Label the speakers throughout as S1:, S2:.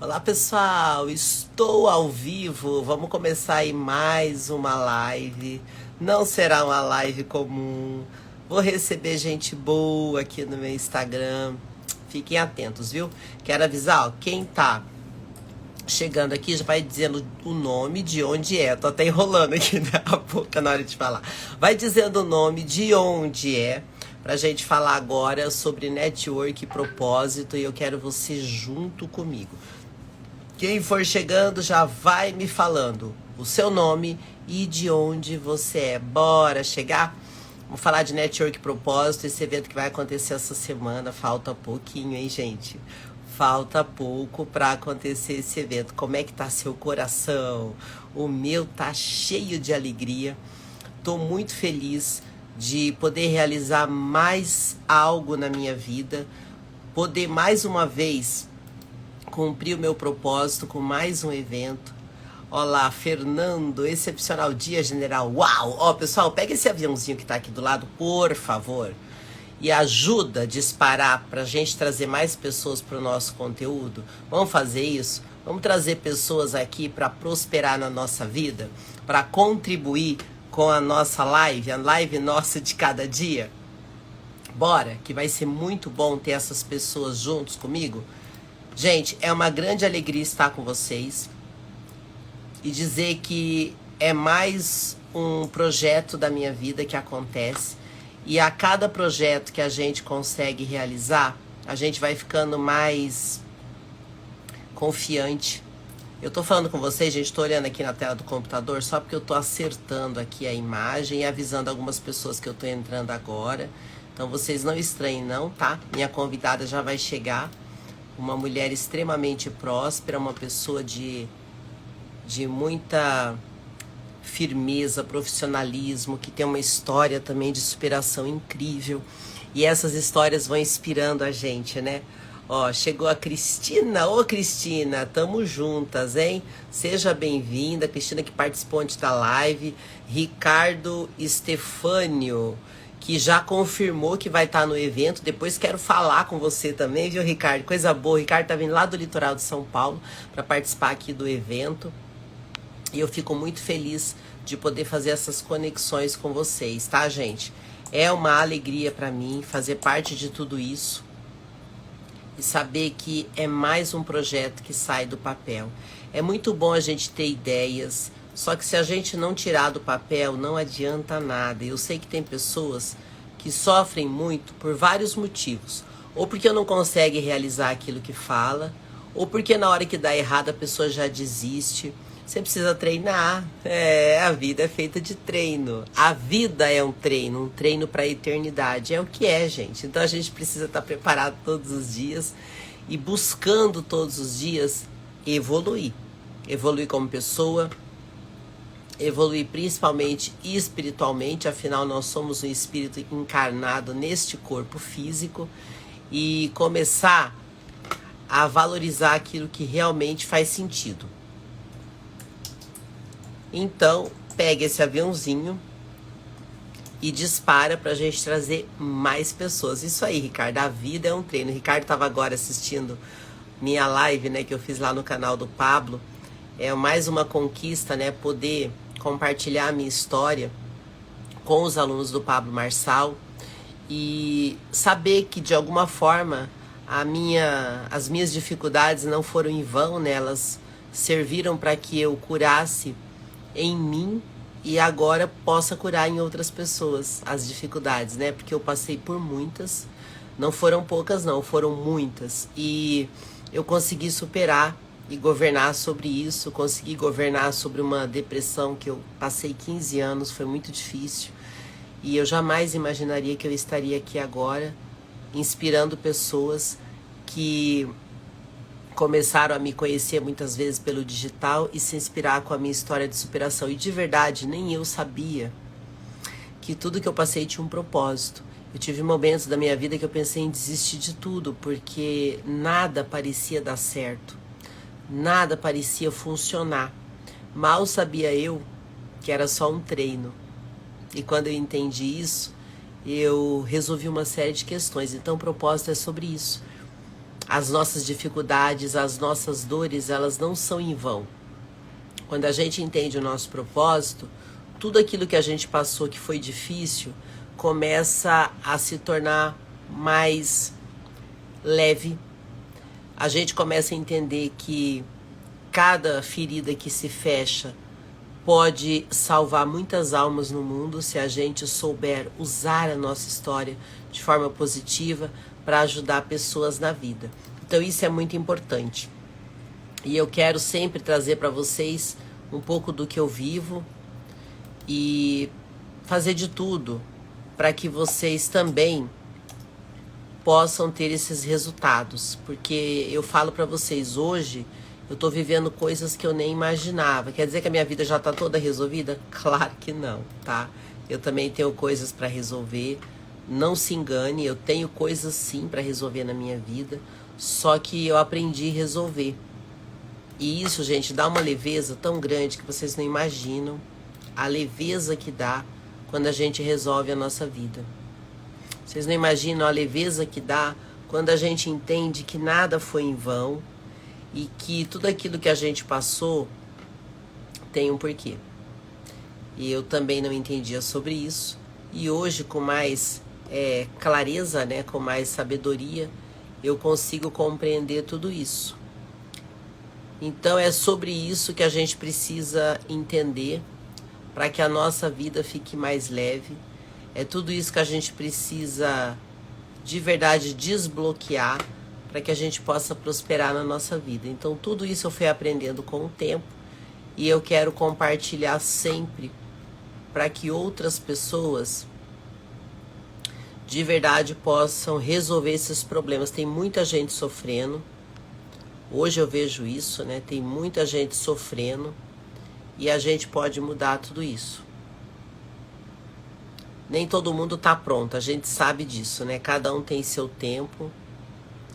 S1: Olá pessoal, estou ao vivo. Vamos começar aí mais uma live. Não será uma live comum. Vou receber gente boa aqui no meu Instagram. Fiquem atentos, viu? Quero avisar, ó, quem tá chegando aqui já vai dizendo o nome, de onde é. Tô até enrolando aqui, né, a boca na hora de falar. Vai dizendo o nome, de onde é, pra gente falar agora sobre network e propósito. E eu quero você junto comigo. Quem for chegando já vai me falando o seu nome e de onde você é. Bora chegar? Vamos falar de network e propósito, esse evento que vai acontecer essa semana. Falta pouquinho, hein, gente? Falta pouco para acontecer esse evento. Como é que tá seu coração? O meu tá cheio de alegria. Tô muito feliz de poder realizar mais algo na minha vida, poder mais uma vez cumprir o meu propósito com mais um evento. Olá, Fernando, excepcional dia, general. Uau! Ó, pessoal, pega esse aviãozinho que tá aqui do lado, por favor, e ajuda a disparar pra gente trazer mais pessoas pro nosso conteúdo. Vamos fazer isso? Vamos trazer pessoas aqui para prosperar na nossa vida, para contribuir com a nossa live, a live nossa de cada dia? Bora, que vai ser muito bom ter essas pessoas juntos comigo. Gente, é uma grande alegria estar com vocês e dizer que é mais um projeto da minha vida que acontece, e a cada projeto que a gente consegue realizar, a gente vai ficando mais confiante. Eu tô falando com vocês, gente, tô olhando aqui na tela do computador só porque eu tô acertando aqui a imagem e avisando algumas pessoas que eu tô entrando agora. Então vocês não estranhem não, tá? Minha convidada já vai chegar. Uma mulher extremamente próspera, uma pessoa de muita firmeza, profissionalismo, que tem uma história também de superação incrível. E essas histórias vão inspirando a gente, né? Ó, chegou a Cristina. Ô, Cristina, tamo juntas, hein? Seja bem-vinda. Cristina que participou antes da live. Ricardo Estefânio, que já confirmou que vai estar no evento. Depois quero falar com você também, viu, Ricardo? Coisa boa. O Ricardo tá vindo lá do litoral de São Paulo para participar aqui do evento. E eu fico muito feliz de poder fazer essas conexões com vocês, tá, gente? É uma alegria para mim fazer parte de tudo isso e saber que é mais um projeto que sai do papel. É muito bom a gente ter ideias, só que se a gente não tirar do papel, não adianta nada. Eu sei que tem pessoas que sofrem muito por vários motivos. Ou porque não consegue realizar aquilo que fala, ou porque na hora que dá errado a pessoa já desiste. Você precisa treinar. A vida é feita de treino. A vida é um treino para a eternidade. É o que é, gente. Então a gente precisa estar preparado todos os dias e buscando todos os dias evoluir. Evoluir como pessoa, evoluir principalmente espiritualmente, afinal nós somos um espírito encarnado neste corpo físico, e começar a valorizar aquilo que realmente faz sentido. Então, pega esse aviãozinho e dispara pra gente trazer mais pessoas. Isso aí, Ricardo, a vida é um treino. O Ricardo estava agora assistindo minha live, né, que eu fiz lá no canal do Pablo. É mais uma conquista, né, poder compartilhar a minha história com os alunos do Pablo Marçal e saber que de alguma forma as minhas dificuldades não foram em vão, né? Elas serviram para que eu curasse em mim e agora possa curar em outras pessoas as dificuldades, né? Porque eu passei por muitas, não foram poucas não, foram muitas, e eu consegui superar e governar sobre isso, consegui governar sobre uma depressão que eu passei 15 anos, foi muito difícil, e eu jamais imaginaria que eu estaria aqui agora, inspirando pessoas que começaram a me conhecer muitas vezes pelo digital e se inspirar com a minha história de superação. E de verdade, nem eu sabia que tudo que eu passei tinha um propósito. Eu tive momentos da minha vida que eu pensei em desistir de tudo, porque nada parecia dar certo. Nada parecia funcionar. Mal sabia eu que era só um treino. E quando eu entendi isso, eu resolvi uma série de questões. Então o propósito é sobre isso. As nossas dificuldades, as nossas dores, elas não são em vão. Quando a gente entende o nosso propósito, tudo aquilo que a gente passou que foi difícil começa a se tornar mais leve. A gente começa a entender que cada ferida que se fecha pode salvar muitas almas no mundo se a gente souber usar a nossa história de forma positiva para ajudar pessoas na vida. Então isso é muito importante. E eu quero sempre trazer para vocês um pouco do que eu vivo e fazer de tudo para que vocês também possam ter esses resultados. Porque eu falo para vocês, hoje eu tô vivendo coisas que eu nem imaginava. Quer dizer que a minha vida já tá toda resolvida? Claro que não, tá? Eu também tenho coisas para resolver. Não se engane, eu tenho coisas sim para resolver na minha vida. Só que eu aprendi a resolver. E isso, gente, dá uma leveza tão grande que vocês não imaginam a leveza que dá quando a gente resolve a nossa vida. Vocês não imaginam a leveza que dá quando a gente entende que nada foi em vão e que tudo aquilo que a gente passou tem um porquê. E eu também não entendia sobre isso. E hoje, com mais clareza, né, com mais sabedoria, eu consigo compreender tudo isso. Então é sobre isso que a gente precisa entender para que a nossa vida fique mais leve. É tudo isso que a gente precisa de verdade desbloquear para que a gente possa prosperar na nossa vida. Então tudo isso eu fui aprendendo com o tempo e eu quero compartilhar sempre para que outras pessoas de verdade possam resolver esses problemas. Tem muita gente sofrendo. Hoje eu vejo isso, né? Tem muita gente sofrendo e a gente pode mudar tudo isso. Nem todo mundo tá pronto, a gente sabe disso, né? Cada um tem seu tempo,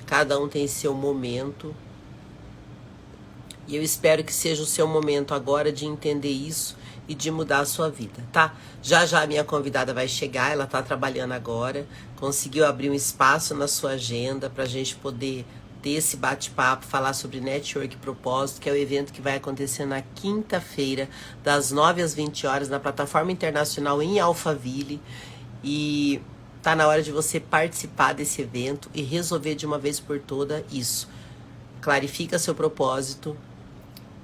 S1: cada um tem seu momento. E eu espero que seja o seu momento agora de entender isso e de mudar a sua vida, tá? Já já a minha convidada vai chegar, ela tá trabalhando agora, conseguiu abrir um espaço na sua agenda pra gente poder ter esse bate-papo, falar sobre Network e Propósito, que é o evento que vai acontecer na quinta-feira, das 9 às 20 horas, na plataforma internacional em Alphaville. E tá na hora de você participar desse evento e resolver de uma vez por toda isso. Clarifica seu propósito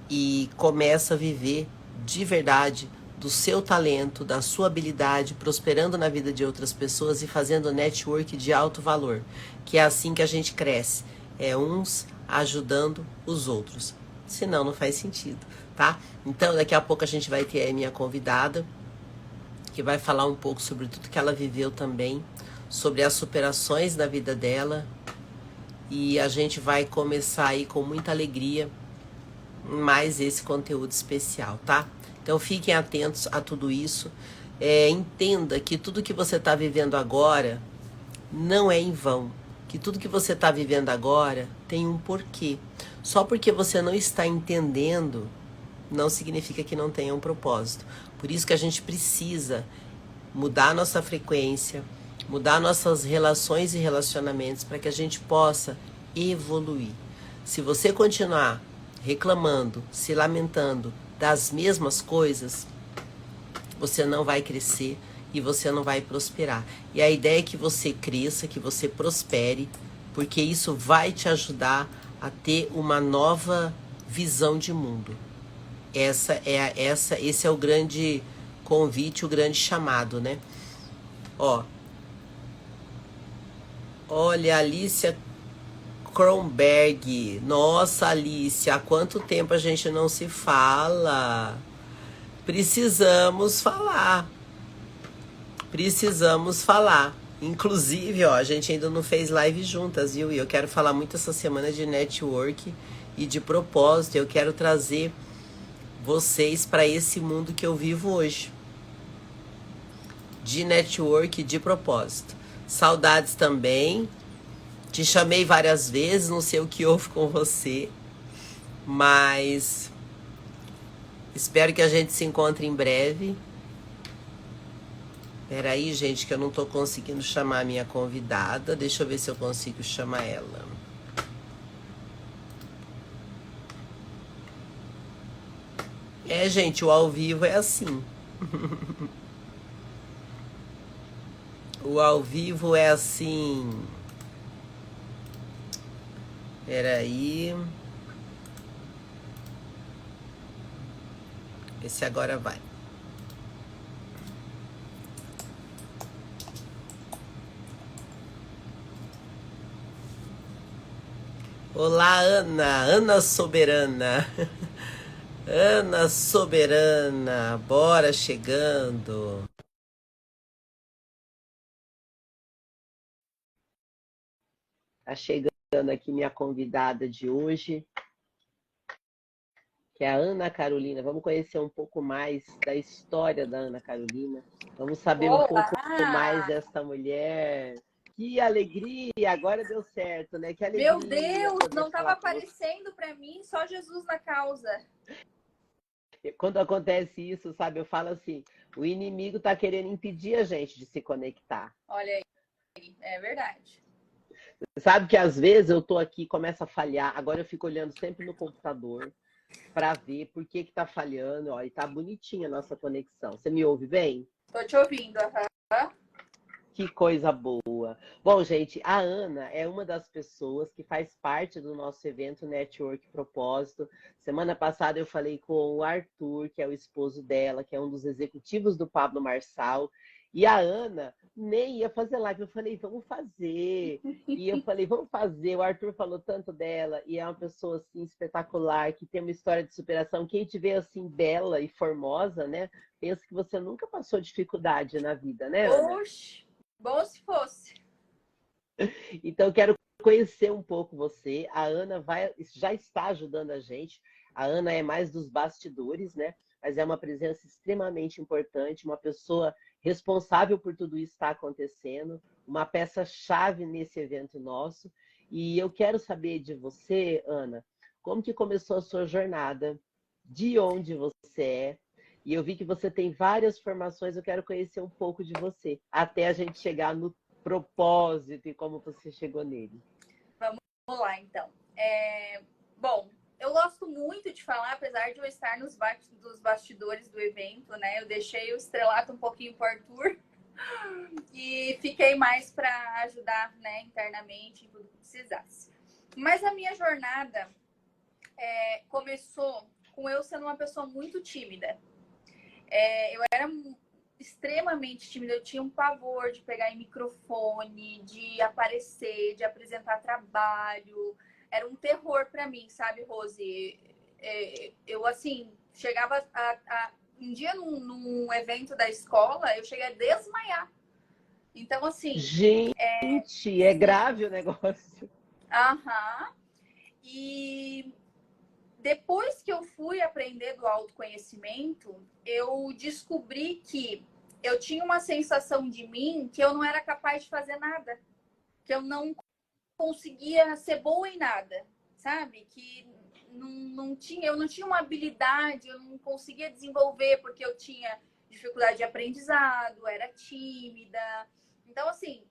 S1: e começa a viver de verdade do seu talento, da sua habilidade, prosperando na vida de outras pessoas e fazendo network de alto valor, que é assim que a gente cresce. É uns ajudando os outros. Senão não faz sentido, tá? Então daqui a pouco a gente vai ter a minha convidada, que vai falar um pouco sobre tudo que ela viveu também, sobre as superações da vida dela. E a gente vai começar aí com muita alegria mais esse conteúdo especial, tá? Então fiquem atentos a tudo isso. Entenda que tudo que você está vivendo agora não é em vão. Que tudo que você está vivendo agora tem um porquê. Só porque você não está entendendo, não significa que não tenha um propósito. Por isso que a gente precisa mudar a nossa frequência, mudar nossas relações e relacionamentos para que a gente possa evoluir. Se você continuar reclamando, se lamentando das mesmas coisas, você não vai crescer e você não vai prosperar. E a ideia é que você cresça, que você prospere, porque isso vai te ajudar a ter uma nova visão de mundo. Esse é o grande convite, o grande chamado, né? Olha, Alicia Kronberg. Nossa, Alicia, há quanto tempo a gente não se fala? Precisamos falar. Precisamos falar. Inclusive, a gente ainda não fez live juntas, viu? E eu quero falar muito essa semana de network e de propósito. Eu quero trazer vocês para esse mundo que eu vivo hoje. De network e de propósito. Saudades também. Te chamei várias vezes, não sei o que houve com você. Mas espero que a gente se encontre em breve. Peraí, gente, que eu não tô conseguindo chamar a minha convidada. Deixa eu ver se eu consigo chamar ela. É, gente, o ao vivo é assim. O ao vivo é assim. Peraí. Esse agora vai. Olá, Ana. Ana Soberana. Ana Soberana. Bora chegando. Tá chegando aqui minha convidada de hoje, que é a Ana Carolina. Vamos conhecer um pouco mais da história da Ana Carolina. Vamos saber um pouco mais
S2: Olá!
S1: desta mulher. Que alegria! Agora deu certo, né? Que
S2: Meu
S1: alegria
S2: Deus,
S1: poder
S2: não estava
S1: falar com você.
S2: aparecendo para mim, só Jesus na causa.
S1: Quando acontece isso, sabe, eu falo assim, o inimigo tá querendo impedir a gente de se conectar.
S2: Olha aí, é verdade.
S1: Sabe que às vezes eu tô aqui, começa a falhar, agora eu fico olhando sempre no computador para ver por que que tá falhando, ó, e tá bonitinha a nossa conexão. Você me ouve bem?
S2: Tô te ouvindo, aham.
S1: Que coisa boa. Bom, gente, a Ana é uma das pessoas que faz parte do nosso evento Network Propósito. Semana passada eu falei com o Arthur, que é o esposo dela, que é um dos executivos do Pablo Marçal. E a Ana nem ia fazer live. Eu falei, vamos fazer. E eu falei, vamos fazer. O Arthur falou tanto dela e é uma pessoa assim espetacular, que tem uma história de superação. Quem te vê assim bela e formosa, né? Pensa que você nunca passou dificuldade na vida, né, Ana?
S2: Oxe, bom se fosse.
S1: Então, eu quero conhecer um pouco você. A Ana já está ajudando a gente. A Ana é mais dos bastidores, né? Mas é uma presença extremamente importante, uma pessoa responsável por tudo isso que está acontecendo, uma peça-chave nesse evento nosso. E eu quero saber de você, Ana, como que começou a sua jornada, de onde você é. E eu vi que você tem várias formações, eu quero conhecer um pouco de você, até a gente chegar no propósito e como você chegou nele.
S2: Vamos lá, então. Bom, eu gosto muito de falar, apesar de eu estar dos bastidores do evento, né? Eu deixei o estrelato um pouquinho pro Arthur e fiquei mais para ajudar, né, internamente, em tudo que precisasse. Mas a minha jornada começou com eu sendo uma pessoa muito tímida. Eu era extremamente tímida, eu tinha um pavor de pegar em microfone, de aparecer, de apresentar trabalho. Era um terror para mim, sabe, Rose? Eu, assim, chegava um dia num evento da escola, eu cheguei a desmaiar. Então, assim,
S1: Gente, é
S2: sim,
S1: grave o negócio.
S2: aham. E depois que eu fui aprender do autoconhecimento, eu descobri que eu tinha uma sensação de mim que eu não era capaz de fazer nada, que eu não conseguia ser boa em nada, sabe? Que eu não tinha uma habilidade, eu não conseguia desenvolver porque eu tinha dificuldade de aprendizado, era tímida. Então, assim,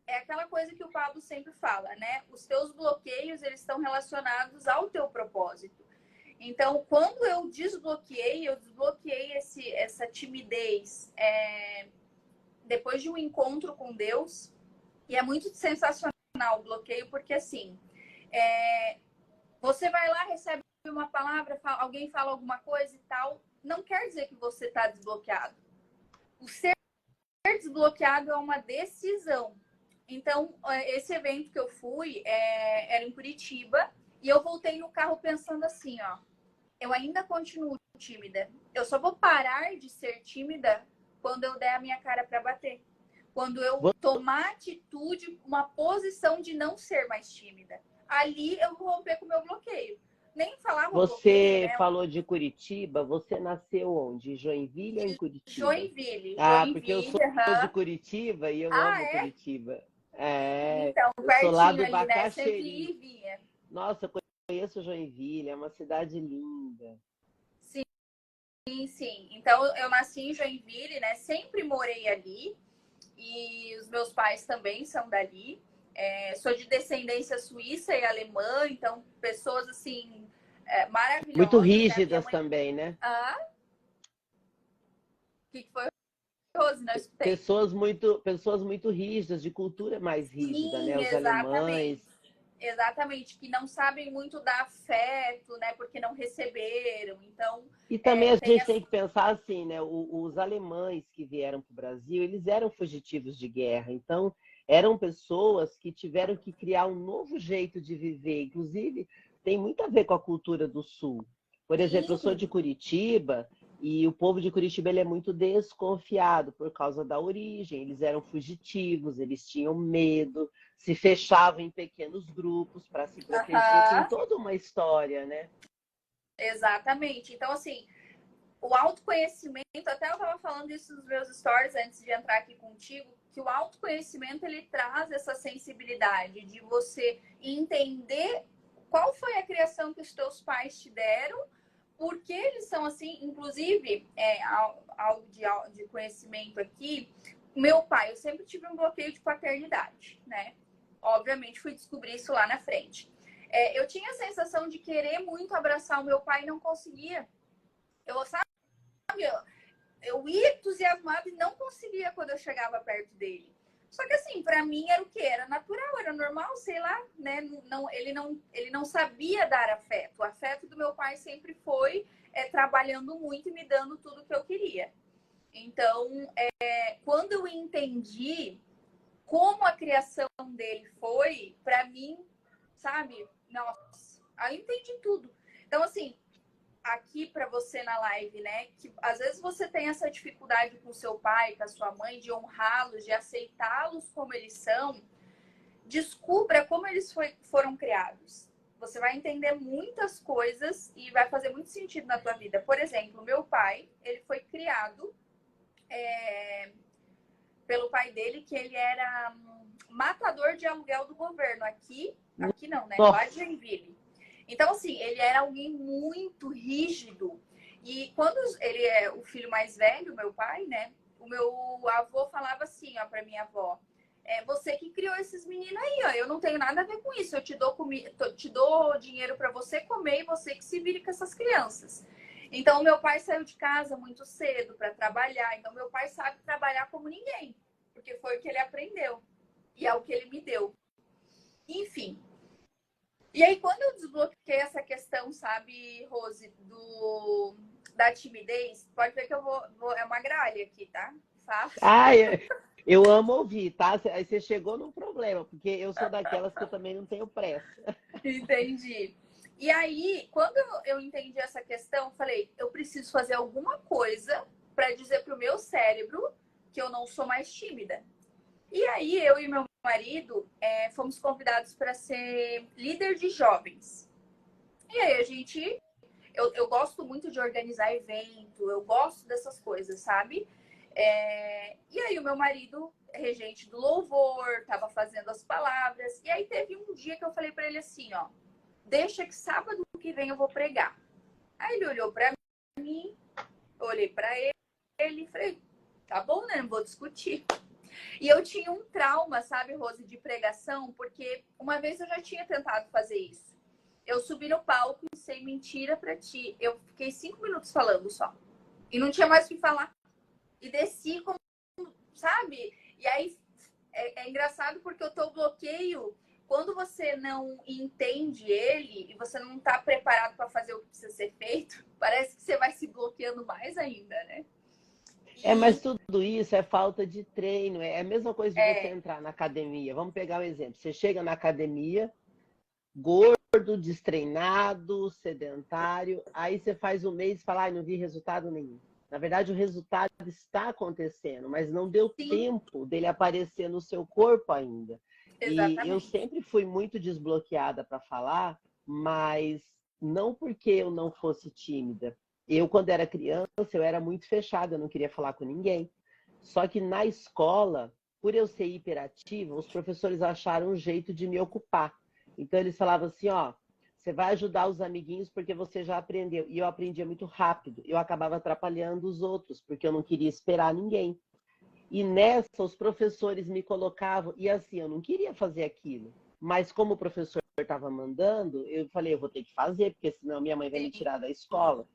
S2: é aquela coisa que o Pablo sempre fala, né? Os teus bloqueios, eles estão relacionados ao teu propósito. Então, quando eu desbloqueei essa timidez depois de um encontro com Deus. E é muito sensacional o bloqueio, porque assim, você vai lá, recebe uma palavra, alguém fala alguma coisa e tal, não quer dizer que você está desbloqueado. O ser desbloqueado é uma decisão. Então, esse evento que eu fui era em Curitiba, e eu voltei no carro pensando assim, ó, eu ainda continuo tímida. Eu só vou parar de ser tímida quando eu der a minha cara para bater. Quando eu tomar atitude, uma posição de não ser mais tímida. Ali eu vou romper com o meu bloqueio. Nem falava o bloqueio,
S1: Você
S2: né?
S1: falou de Curitiba, você nasceu onde? Em Joinville ou em
S2: De
S1: Curitiba?
S2: Joinville.
S1: Ah, porque eu
S2: Joinville,
S1: sou de
S2: uhum.
S1: Curitiba e eu
S2: Ah,
S1: amo
S2: é?
S1: Curitiba. É,
S2: Então,
S1: eu sou lá
S2: pertinho
S1: do
S2: ali, né? Sempre ia
S1: Bacaxeri.
S2: e vinha.
S1: Nossa, eu conheço Joinville, é uma cidade linda.
S2: Sim, sim. Então, eu nasci em Joinville, né? Sempre morei ali. E os meus pais também são dali. Sou de descendência suíça e alemã, então pessoas assim
S1: Muito
S2: maravilhosos, né? Minha
S1: rígidas
S2: mãe...
S1: também, né?
S2: Ah, o que foi, Rose? Não escutei.
S1: Pessoas muito rígidas, de cultura mais rígida, né?
S2: Sim,
S1: Os
S2: exatamente.
S1: alemães.
S2: Exatamente, que não sabem muito dar afeto, né? Porque não receberam. Então,
S1: E também a
S2: tem
S1: gente
S2: essa...
S1: tem que pensar assim, né? Os alemães que vieram para o Brasil, eles eram fugitivos de guerra. Então, eram pessoas que tiveram que criar um novo jeito de viver. Inclusive, tem muito a ver com a cultura do Sul. Por exemplo, eu sou
S2: Sim,
S1: de Curitiba e o povo de Curitiba ele é muito desconfiado por causa da origem. Eles eram fugitivos, eles tinham medo, se fechavam em pequenos grupos para se proteger. Tem
S2: aham,
S1: toda uma história, né?
S2: exatamente. Então, assim, o autoconhecimento, até eu estava falando isso nos meus stories antes de entrar aqui contigo, que o autoconhecimento ele traz essa sensibilidade de você entender qual foi a criação que os teus pais te deram, por que eles são assim, inclusive, algo de conhecimento aqui, meu pai, eu sempre tive um bloqueio de paternidade, né? Obviamente fui descobrir isso lá na frente. Eu tinha a sensação de querer muito abraçar o meu pai e não conseguia. Eu, sabe, eu ia entusiasmada e não conseguia quando eu chegava perto dele. Só que assim, para mim era o quê? Era natural, era normal, sei lá, né? Ele não sabia dar afeto. O afeto do meu pai sempre foi trabalhando muito e me dando tudo que eu queria. Então, quando eu entendi como a criação dele foi, para mim, sabe? Nossa, aí eu entendi tudo. Então, assim, aqui para você na live, né? Que às vezes você tem essa dificuldade com seu pai, com a sua mãe, de honrá-los, de aceitá-los como eles são. Descubra como eles foram criados. Você vai entender muitas coisas e vai fazer muito sentido na tua vida. Por exemplo, meu pai, ele foi criado pelo pai dele, que ele era matador de aluguel do governo. Aqui não, né? Lá de
S1: Nossa,
S2: Joinville. Então, assim, ele era alguém muito rígido. E quando ele é o filho mais velho, meu pai, né? O meu avô falava assim, ó, pra minha avó: você que criou esses meninos aí, ó. Eu não tenho nada a ver com isso. Eu te dou dinheiro para você comer e você que se vire com essas crianças. Então, meu pai saiu de casa muito cedo para trabalhar. Então, meu pai sabe trabalhar como ninguém, porque foi o que ele aprendeu e é o que ele me deu. Enfim, e aí, quando eu desbloqueei essa questão, sabe, Rose, da timidez, pode ver que é uma gralha aqui, tá? Fácil.
S1: eu amo ouvir, tá? Aí você chegou num problema, porque eu sou daquelas que eu também não tenho pressa.
S2: Entendi. E aí, quando eu entendi essa questão, falei, eu preciso fazer alguma coisa para dizer pro meu cérebro que eu não sou mais tímida. E aí, eu e meu marido fomos convidados para ser líder de jovens. E aí, eu gosto muito de organizar evento, eu gosto dessas coisas, sabe? E aí o meu marido, regente do louvor, estava fazendo as palavras. E aí teve um dia que eu falei para ele assim, ó, deixa que sábado que vem eu vou pregar. Aí ele olhou para mim, eu olhei para ele e falei, tá bom, né? Não vou discutir. E eu tinha um trauma, sabe, Rose, de pregação, porque uma vez eu já tinha tentado fazer isso. Eu subi no palco e sem mentira pra ti. Eu fiquei 5 minutos falando só. E não tinha mais o que falar. E desci como, sabe? E aí é engraçado porque o teu bloqueio, quando você não entende ele e você não tá preparado para fazer o que precisa ser feito, parece que você vai se bloqueando mais ainda, né?
S1: Mas
S2: E
S1: tudo isso é falta de treino. É a mesma coisa de você entrar na academia. Vamos pegar um exemplo. Você chega na academia, gordo, destreinado, sedentário, aí você faz um mês e fala, não vi resultado nenhum. Na verdade, o resultado está acontecendo, mas não deu
S2: sim,
S1: tempo dele aparecer no seu corpo ainda. E eu
S2: exatamente.
S1: sempre fui muito desbloqueada para falar, mas não porque eu não fosse tímida. Eu, quando era criança, eu era muito fechada, eu não queria falar com ninguém. Só que na escola, por eu ser hiperativa, os professores acharam um jeito de me ocupar. Então eles falavam assim, ó, você vai ajudar os amiguinhos porque você já aprendeu. E eu aprendia muito rápido. Eu acabava atrapalhando os outros, porque eu não queria esperar ninguém. E nessa, os professores me colocavam, e assim, eu não queria fazer aquilo. Mas como o professor estava mandando, eu falei, eu vou ter que fazer, porque senão minha mãe vai me
S2: Sim.
S1: tirar da escola.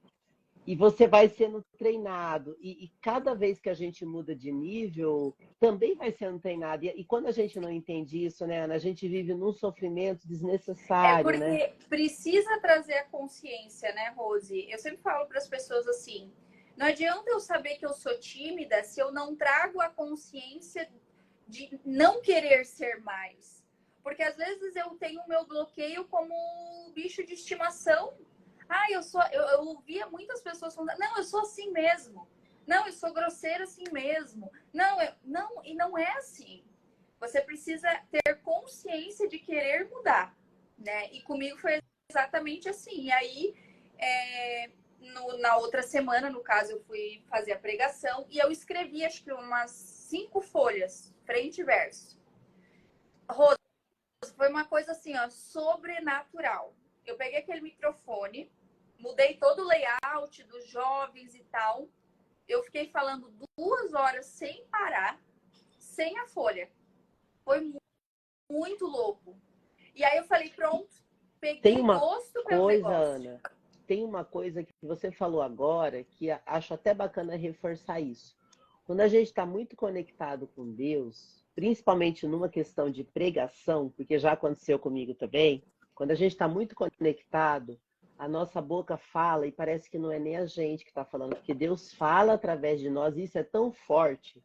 S1: E você vai sendo treinado. E cada vez que a gente muda de nível, também vai sendo treinado. E quando a gente não entende isso, né, Ana? A gente vive num sofrimento
S2: É
S1: desnecessário, né?
S2: porque precisa trazer a consciência, né, Rose? Eu sempre falo para as pessoas assim: não adianta eu saber que eu sou tímida se eu não trago a consciência de não querer ser mais. Porque às vezes eu tenho o meu bloqueio como bicho de estimação. Ah, eu ouvia muitas pessoas falando, não, eu sou assim mesmo. Não, eu sou grosseira assim mesmo. Não, e não é assim. Você precisa ter consciência de querer mudar, né? E comigo foi exatamente assim. E aí, na outra semana, no caso, eu fui fazer a pregação e eu escrevi, acho que umas 5 folhas, frente e verso. Rosa, foi uma coisa assim, ó, sobrenatural. Eu peguei aquele microfone, mudei todo o layout dos jovens e tal. Eu fiquei falando 2 horas sem parar, sem a folha. Foi muito louco. E aí eu falei, pronto,
S1: Tem
S2: peguei
S1: uma
S2: gosto pelo
S1: coisa,
S2: negócio.
S1: Ana, tem uma coisa que você falou agora que acho até bacana reforçar isso. Quando a gente está muito conectado com Deus, principalmente numa questão de pregação, porque já aconteceu comigo também, quando a gente está muito conectado, a nossa boca fala e parece que não é nem a gente que está falando, porque Deus fala através de nós e isso é tão forte.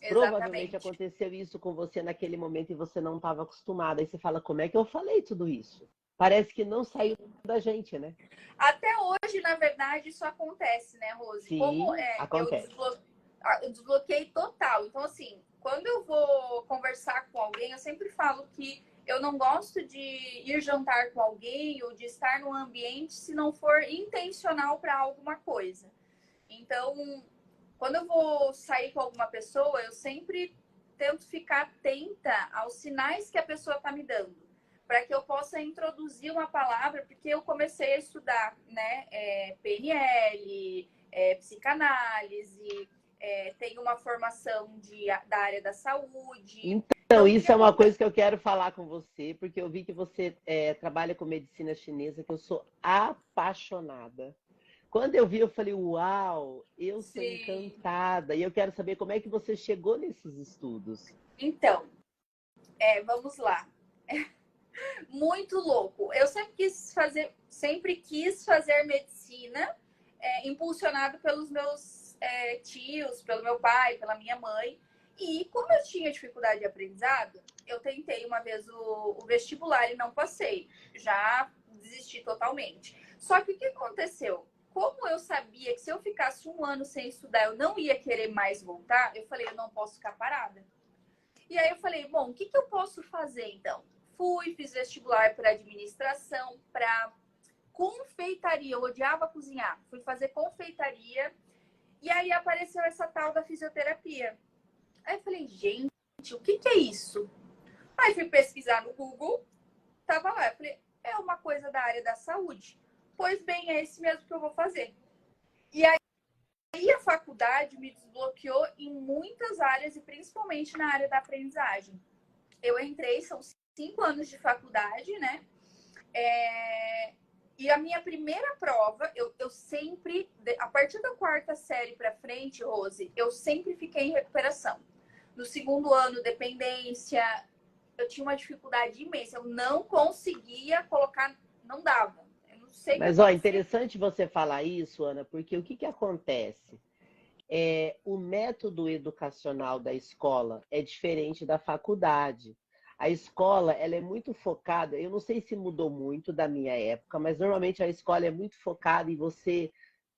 S1: Provavelmente
S2: Exatamente.
S1: aconteceu isso com você naquele momento e você não estava acostumada. Aí você fala, como é que eu falei tudo isso? Parece que não saiu da gente, né?
S2: Até hoje, na verdade, isso acontece, né, Rose? Como
S1: Sim,
S2: eu
S1: acontece.
S2: desbloqueei total. Então, assim, quando eu vou conversar com alguém, eu sempre falo que eu não gosto de ir jantar com alguém ou de estar num ambiente se não for intencional para alguma coisa. Então, quando eu vou sair com alguma pessoa, eu sempre tento ficar atenta aos sinais que a pessoa está me dando, para que eu possa introduzir uma palavra, porque eu comecei a estudar, né, PNL, psicanálise, tenho uma formação da área da saúde.
S1: Então,
S2: Então, o que
S1: isso é uma
S2: acontece?
S1: coisa que eu quero falar com você, porque eu vi que você trabalha com medicina chinesa, que eu sou apaixonada. Quando eu vi, eu falei, uau, eu sou
S2: Sim.
S1: encantada. E eu quero saber como é que você chegou nesses estudos.
S2: Então, vamos lá. Muito louco. Eu sempre quis fazer medicina, impulsionado pelos meus tios, pelo meu pai, pela minha mãe. E como eu tinha dificuldade de aprendizado, eu tentei uma vez o vestibular e não passei. Já desisti totalmente. Só que o que aconteceu? Como eu sabia que se eu ficasse 1 ano sem estudar, eu não ia querer mais voltar, eu falei, eu não posso ficar parada. E aí eu falei, bom, o que eu posso fazer então? Fiz vestibular para administração, para confeitaria. Eu odiava cozinhar. Fui fazer confeitaria. E aí apareceu essa tal da fisioterapia. Aí eu falei, gente, o que é isso? Aí fui pesquisar no Google, tava lá. Eu falei, é uma coisa da área da saúde. Pois bem, é esse mesmo que eu vou fazer. E aí a faculdade me desbloqueou em muitas áreas e principalmente na área da aprendizagem. Eu entrei, são 5 anos de faculdade, né? E a minha primeira prova, eu sempre, a partir da 4ª série para frente, Rose, eu sempre fiquei em recuperação. No 2º ano, dependência, eu tinha uma dificuldade imensa. Eu não conseguia colocar, não dava. Eu não sei o que
S1: Mas, ó,
S2: acontecia.
S1: interessante você falar isso, Ana, porque o que acontece? O método educacional da escola é diferente da faculdade. A escola, ela é muito focada, eu não sei se mudou muito da minha época, mas normalmente a escola é muito focada em você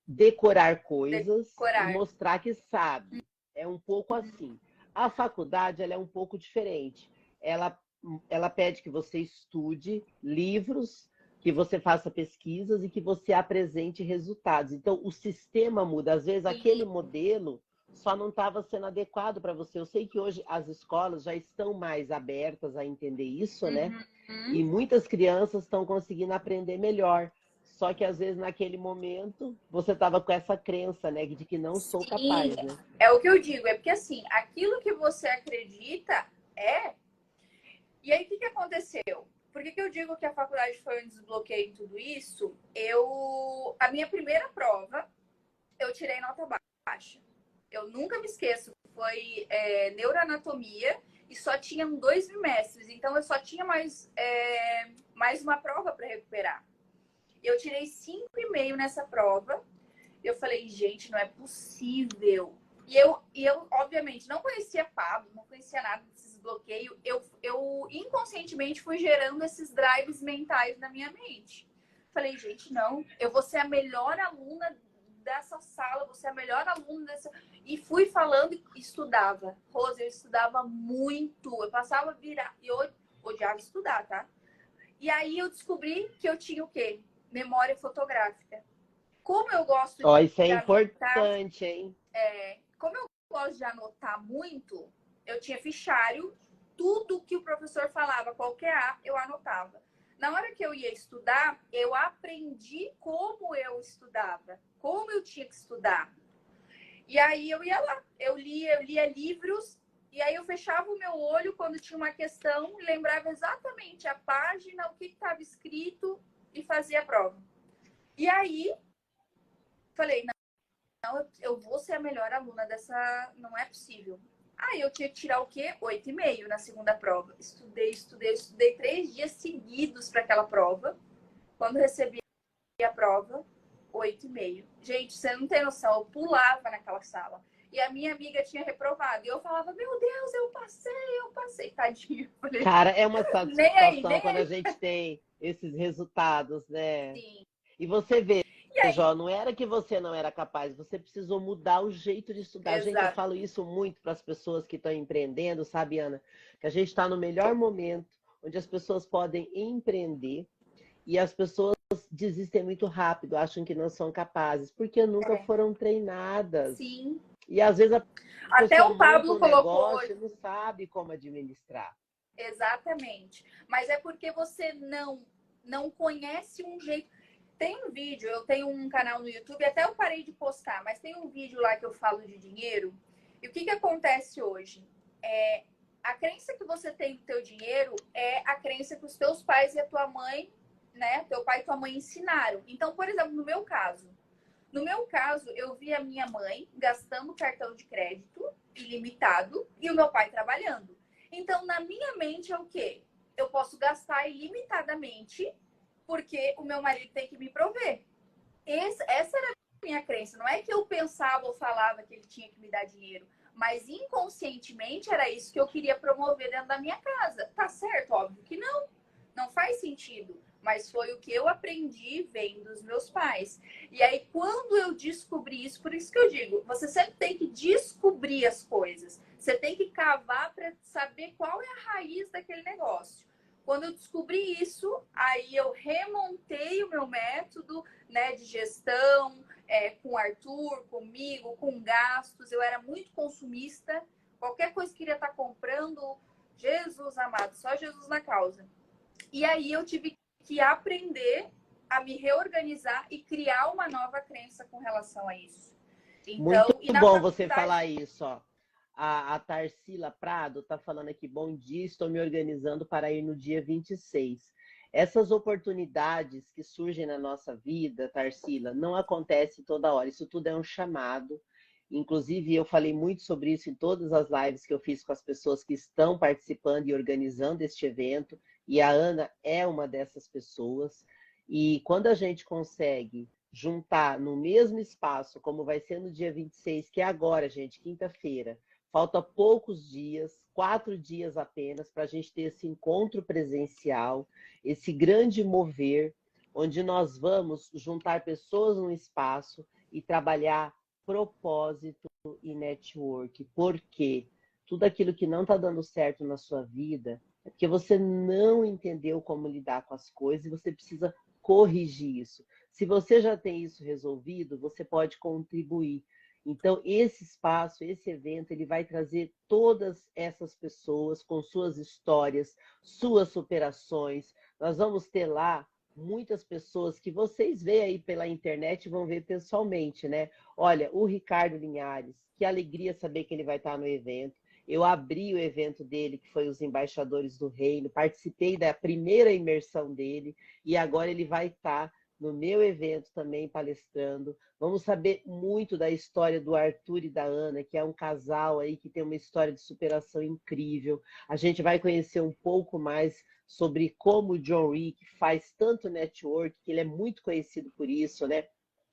S1: decorar coisas e
S2: Decorar.
S1: mostrar que sabe. É um pouco assim. A faculdade, ela é um pouco diferente. Ela, ela pede que você estude livros, que você faça pesquisas e que você apresente resultados. Então, o sistema muda. Às vezes, aquele
S2: Sim.
S1: modelo só não estava sendo adequado para você. Eu sei que hoje as escolas já estão mais abertas a entender isso, né? E
S2: Uhum.
S1: muitas crianças estão conseguindo aprender melhor. Só que às vezes naquele momento você estava com essa crença, né, de que não sou
S2: Sim,
S1: capaz, né?
S2: é o que eu digo. É porque assim, aquilo que você acredita é. E aí, o que aconteceu? por que eu digo que a faculdade foi um desbloqueio em tudo isso? A minha primeira prova, eu tirei nota baixa. Eu nunca me esqueço, foi neuroanatomia e só tinham 2 bimestres, então eu só tinha mais uma prova para recuperar. Eu tirei 5,5 nessa prova. Eu falei, gente, não é possível. E eu obviamente, não conhecia Pablo, não conhecia nada desses bloqueios. Eu inconscientemente fui gerando esses drives mentais na minha mente. Falei, gente, não, eu vou ser a melhor aluna dessa sala, vou ser a melhor aluna dessa... E fui falando e estudava. Rose, eu estudava muito. Eu passava a virar... E eu odiava estudar, tá? E aí eu descobri que eu tinha o quê? Memória fotográfica. Como eu gosto
S1: Ó, isso é
S2: de anotar...
S1: importante, hein?
S2: Como eu gosto de anotar muito, eu tinha fichário, tudo que o professor falava, qualquer A, eu anotava. Na hora que eu ia estudar, eu aprendi como eu estudava, como eu tinha que estudar. E aí eu ia lá, eu lia livros, e aí eu fechava o meu olho quando tinha uma questão, lembrava exatamente a página, o que estava escrito e fazia a prova. E aí, falei, não, eu vou ser a melhor aluna dessa, não é possível. Aí eu tinha que tirar o quê? 8,5 na segunda prova. Estudei 3 dias seguidos para aquela prova. Quando recebi a prova, 8,5. Gente, você não tem noção, eu pulava naquela sala. E a minha amiga tinha reprovado. E eu falava, meu Deus, eu passei. Tadinho.
S1: Cara, é uma
S2: Nem aí,
S1: satisfação
S2: nem
S1: quando a
S2: aí.
S1: gente tem esses resultados, né?
S2: Sim.
S1: E você vê,
S2: E aí?
S1: Jó, não era que você não era capaz, você precisou mudar o jeito de estudar. Gente, eu
S2: Exato.
S1: falo isso muito para as pessoas que estão empreendendo, sabe, Ana? Que a gente está no melhor momento onde as pessoas podem empreender e as pessoas desistem muito rápido, acham que não são capazes, porque nunca foram treinadas.
S2: Sim.
S1: E às vezes a
S2: Até
S1: pessoa
S2: o
S1: monta
S2: Pablo
S1: um
S2: colocou
S1: negócio e
S2: hoje.
S1: não sabe como administrar.
S2: Exatamente. Mas é porque você não conhece um jeito. Tem um vídeo, eu tenho um canal no YouTube, até eu parei de postar, mas tem um vídeo lá que eu falo de dinheiro. E o que acontece hoje? A crença que você tem do teu dinheiro é a crença que os teus pais e a tua mãe, né? Teu pai e tua mãe ensinaram. Então, por exemplo, no meu caso, eu vi a minha mãe gastando cartão de crédito ilimitado e o meu pai trabalhando. Então, na minha mente é o quê? Eu posso gastar ilimitadamente porque o meu marido tem que me prover. Essa era a minha crença. Não é que eu pensava ou falava que ele tinha que me dar dinheiro, mas inconscientemente era isso que eu queria promover dentro da minha casa. Tá certo? Óbvio que não. Não faz sentido. Mas foi o que eu aprendi vendo dos meus pais. E aí, quando eu descobri isso, por isso que eu digo, você sempre tem que descobrir as coisas. Você tem que cavar para saber qual é a raiz daquele negócio. Quando eu descobri isso, aí eu remontei o meu método, né, de gestão, com o Arthur, comigo, com gastos. Eu era muito consumista. Qualquer coisa que queria estar comprando, Jesus amado, só Jesus na causa. E aí eu tive que aprender a me reorganizar e criar uma nova crença com relação a isso.
S1: Muito
S2: Então, e na
S1: bom você
S2: faculdade...
S1: falar isso, ó. A Tarsila Prado está falando aqui, bom dia, estou me organizando para ir no dia 26. Essas oportunidades que surgem na nossa vida, Tarsila, não acontecem toda hora. Isso tudo é um chamado. Inclusive, eu falei muito sobre isso em todas as lives que eu fiz com as pessoas que estão participando e organizando este evento. E a Ana é uma dessas pessoas. E quando a gente consegue juntar no mesmo espaço, como vai ser no dia 26, que é agora, gente, quinta-feira, falta poucos dias, 4 dias apenas, para a gente ter esse encontro presencial, esse grande mover, onde nós vamos juntar pessoas num espaço e trabalhar propósito e network. Por quê? Tudo aquilo que não está dando certo na sua vida é porque você não entendeu como lidar com as coisas e você precisa corrigir isso. Se você já tem isso resolvido, você pode contribuir. Então, esse espaço, esse evento, ele vai trazer todas essas pessoas com suas histórias, suas superações. Nós vamos ter lá muitas pessoas que vocês veem aí pela internet e vão ver pessoalmente, né? Olha, o Ricardo Linhares, que alegria saber que ele vai estar no evento. Eu abri o evento dele, que foi os Embaixadores do Reino, participei da primeira imersão dele e agora ele vai estar no meu evento também palestrando. Vamos saber muito da história do Arthur e da Ana, que é um casal aí que tem uma história de superação incrível. A gente vai conhecer um pouco mais sobre como o John Wick faz tanto network, que ele é muito conhecido por isso, né?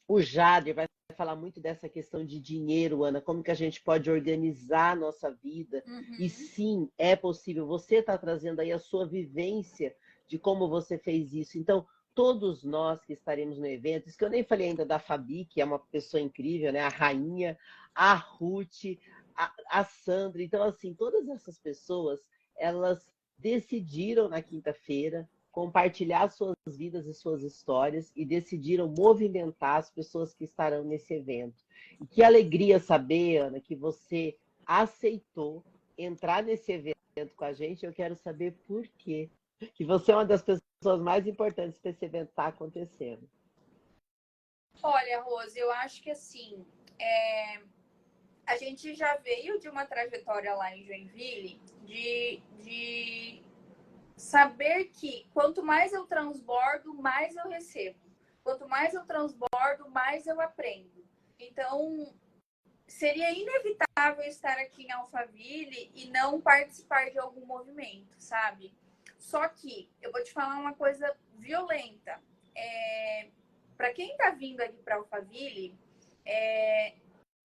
S1: O Jader vai falar muito dessa questão de dinheiro, Ana, como que a gente pode organizar a nossa vida. E
S2: Uhum.
S1: sim, é possível. Você está trazendo aí a sua vivência de como você fez isso. Então, todos nós que estaremos no evento, isso que eu nem falei ainda da Fabi, que é uma pessoa incrível, né? A Rainha, a Ruth, a Sandra. Então, assim, todas essas pessoas, elas decidiram na quinta-feira compartilhar suas vidas e suas histórias e decidiram movimentar as pessoas que estarão nesse evento. E que alegria saber, Ana, que você aceitou entrar nesse evento com a gente. Eu quero saber por quê. Que você é uma das pessoas mais importantes para esse evento estar acontecendo.
S2: Olha, Rose, eu acho que assim, a gente já veio de uma trajetória lá em Joinville de saber que quanto mais eu transbordo, mais eu recebo. Quanto mais eu transbordo, mais eu aprendo. Então, seria inevitável estar aqui em Alphaville e não participar de algum movimento, sabe? Só que eu vou te falar uma coisa violenta. Para quem está vindo aqui para Alphaville,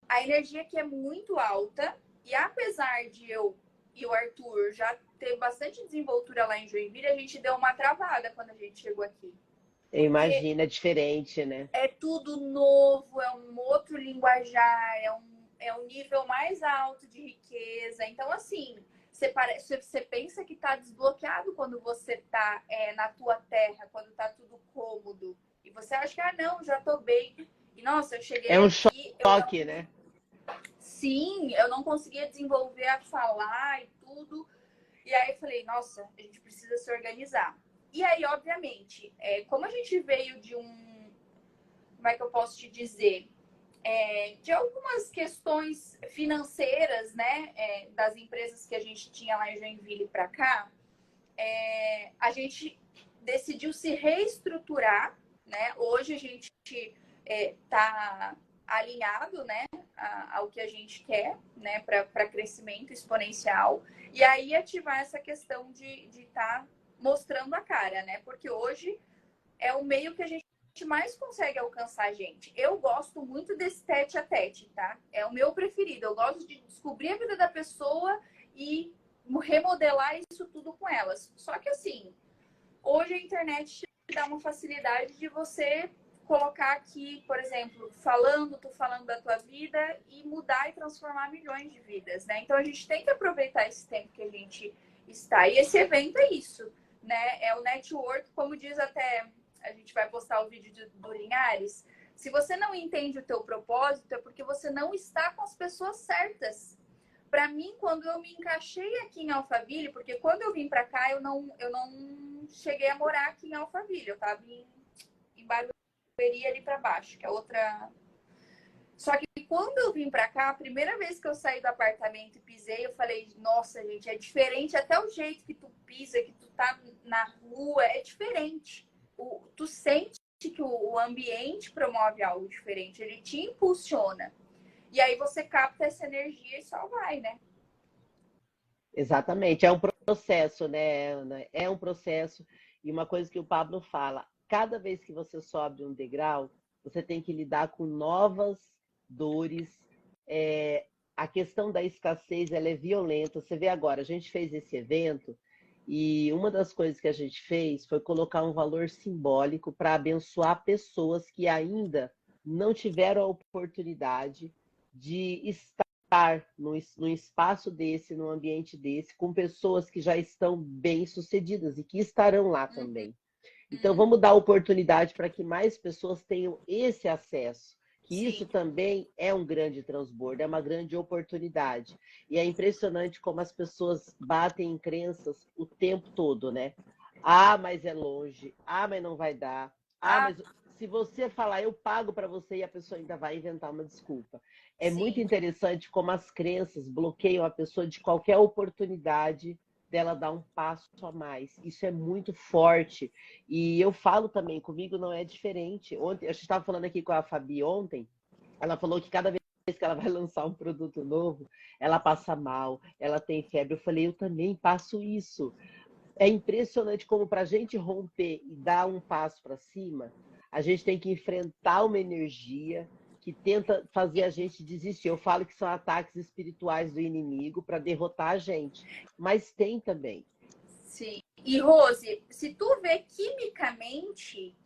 S2: a energia aqui é muito alta e apesar de eu e o Arthur já ter bastante desenvoltura lá em Joinville, a gente deu uma travada quando a gente chegou aqui. Porque
S1: Imagina, é diferente, né?
S2: é tudo novo, é um outro linguajar, é um nível mais alto de riqueza. Então, assim, você pensa que está desbloqueado quando você está na tua terra, quando está tudo cômodo. E você acha que, ah, não, já estou bem. E, nossa, eu
S1: É
S2: cheguei
S1: um
S2: aqui, eu não.
S1: choque, né?
S2: Sim, eu não conseguia desenvolver a falar e tudo. E aí eu falei, nossa, a gente precisa se organizar. E aí, obviamente, como a gente veio de como é que eu posso te dizer? De algumas questões financeiras, né, das empresas que a gente tinha lá em Joinville para cá, a gente decidiu se reestruturar, né? Hoje a gente está alinhado, né, ao que a gente quer, né, para crescimento exponencial. E aí ativar essa questão de estar mostrando a cara, né? Porque hoje é o meio que a gente mais consegue alcançar a gente. Eu gosto muito desse tete a tete, tá? É o meu preferido. Eu gosto de descobrir a vida da pessoa e remodelar isso tudo com elas. Só que assim, hoje a internet te dá uma facilidade de você colocar aqui, por exemplo, tu falando da tua vida e mudar e transformar milhões de vidas, né? Então a gente tem que aproveitar esse tempo que a gente está. E esse evento é isso, né? É o network, como diz até, a gente vai postar o vídeo do Linhares. Se você não entende o teu propósito, é porque você não está com as pessoas certas. Para mim, quando eu me encaixei aqui em Alphaville, porque quando eu vim para cá, eu não cheguei a morar aqui em Alphaville. Eu estava em Barueri ali para baixo, que é outra. Só que quando eu vim para cá, a primeira vez que eu saí do apartamento e pisei, eu falei, nossa, gente, é diferente até o jeito que tu pisa, que tu tá na rua, é diferente. Tu sente que o ambiente promove algo diferente, ele te impulsiona. E aí você capta essa energia e só vai, né?
S1: Exatamente, é um processo, né, Ana? É um processo. E uma coisa que o Pablo fala, cada vez que você sobe um degrau, você tem que lidar com novas dores. É, a questão da escassez, ela é violenta. Você vê agora, a gente fez esse evento e uma das coisas que a gente fez foi colocar um valor simbólico para abençoar pessoas que ainda não tiveram a oportunidade de estar num espaço desse, num ambiente desse, com pessoas que já estão bem-sucedidas e que estarão lá também. Então,
S2: Uhum.
S1: vamos dar oportunidade para que mais pessoas tenham esse acesso. Que isso
S2: Sim.
S1: também é um grande transbordo, é uma grande oportunidade. E é impressionante como as pessoas batem em crenças o tempo todo, né? Ah, mas é longe. Ah, mas não vai dar. Ah,
S2: Ah,
S1: mas se você falar, eu pago para você e a pessoa ainda vai inventar uma desculpa. É muito
S2: Sim.
S1: interessante como as crenças bloqueiam a pessoa de qualquer oportunidade dela dar um passo a mais. Isso é muito forte. E eu falo também, comigo não é diferente. Ontem, a gente estava falando aqui com a Fabi ontem, ela falou que cada vez que ela vai lançar um produto novo, ela passa mal, ela tem febre. Eu falei, eu também passo isso. É impressionante como para a gente romper e dar um passo para cima, a gente tem que enfrentar uma energia que tenta fazer a gente desistir. Eu falo que são ataques espirituais do inimigo para derrotar a gente, mas tem também.
S2: Sim. E Rose, se tu vê quimicamente,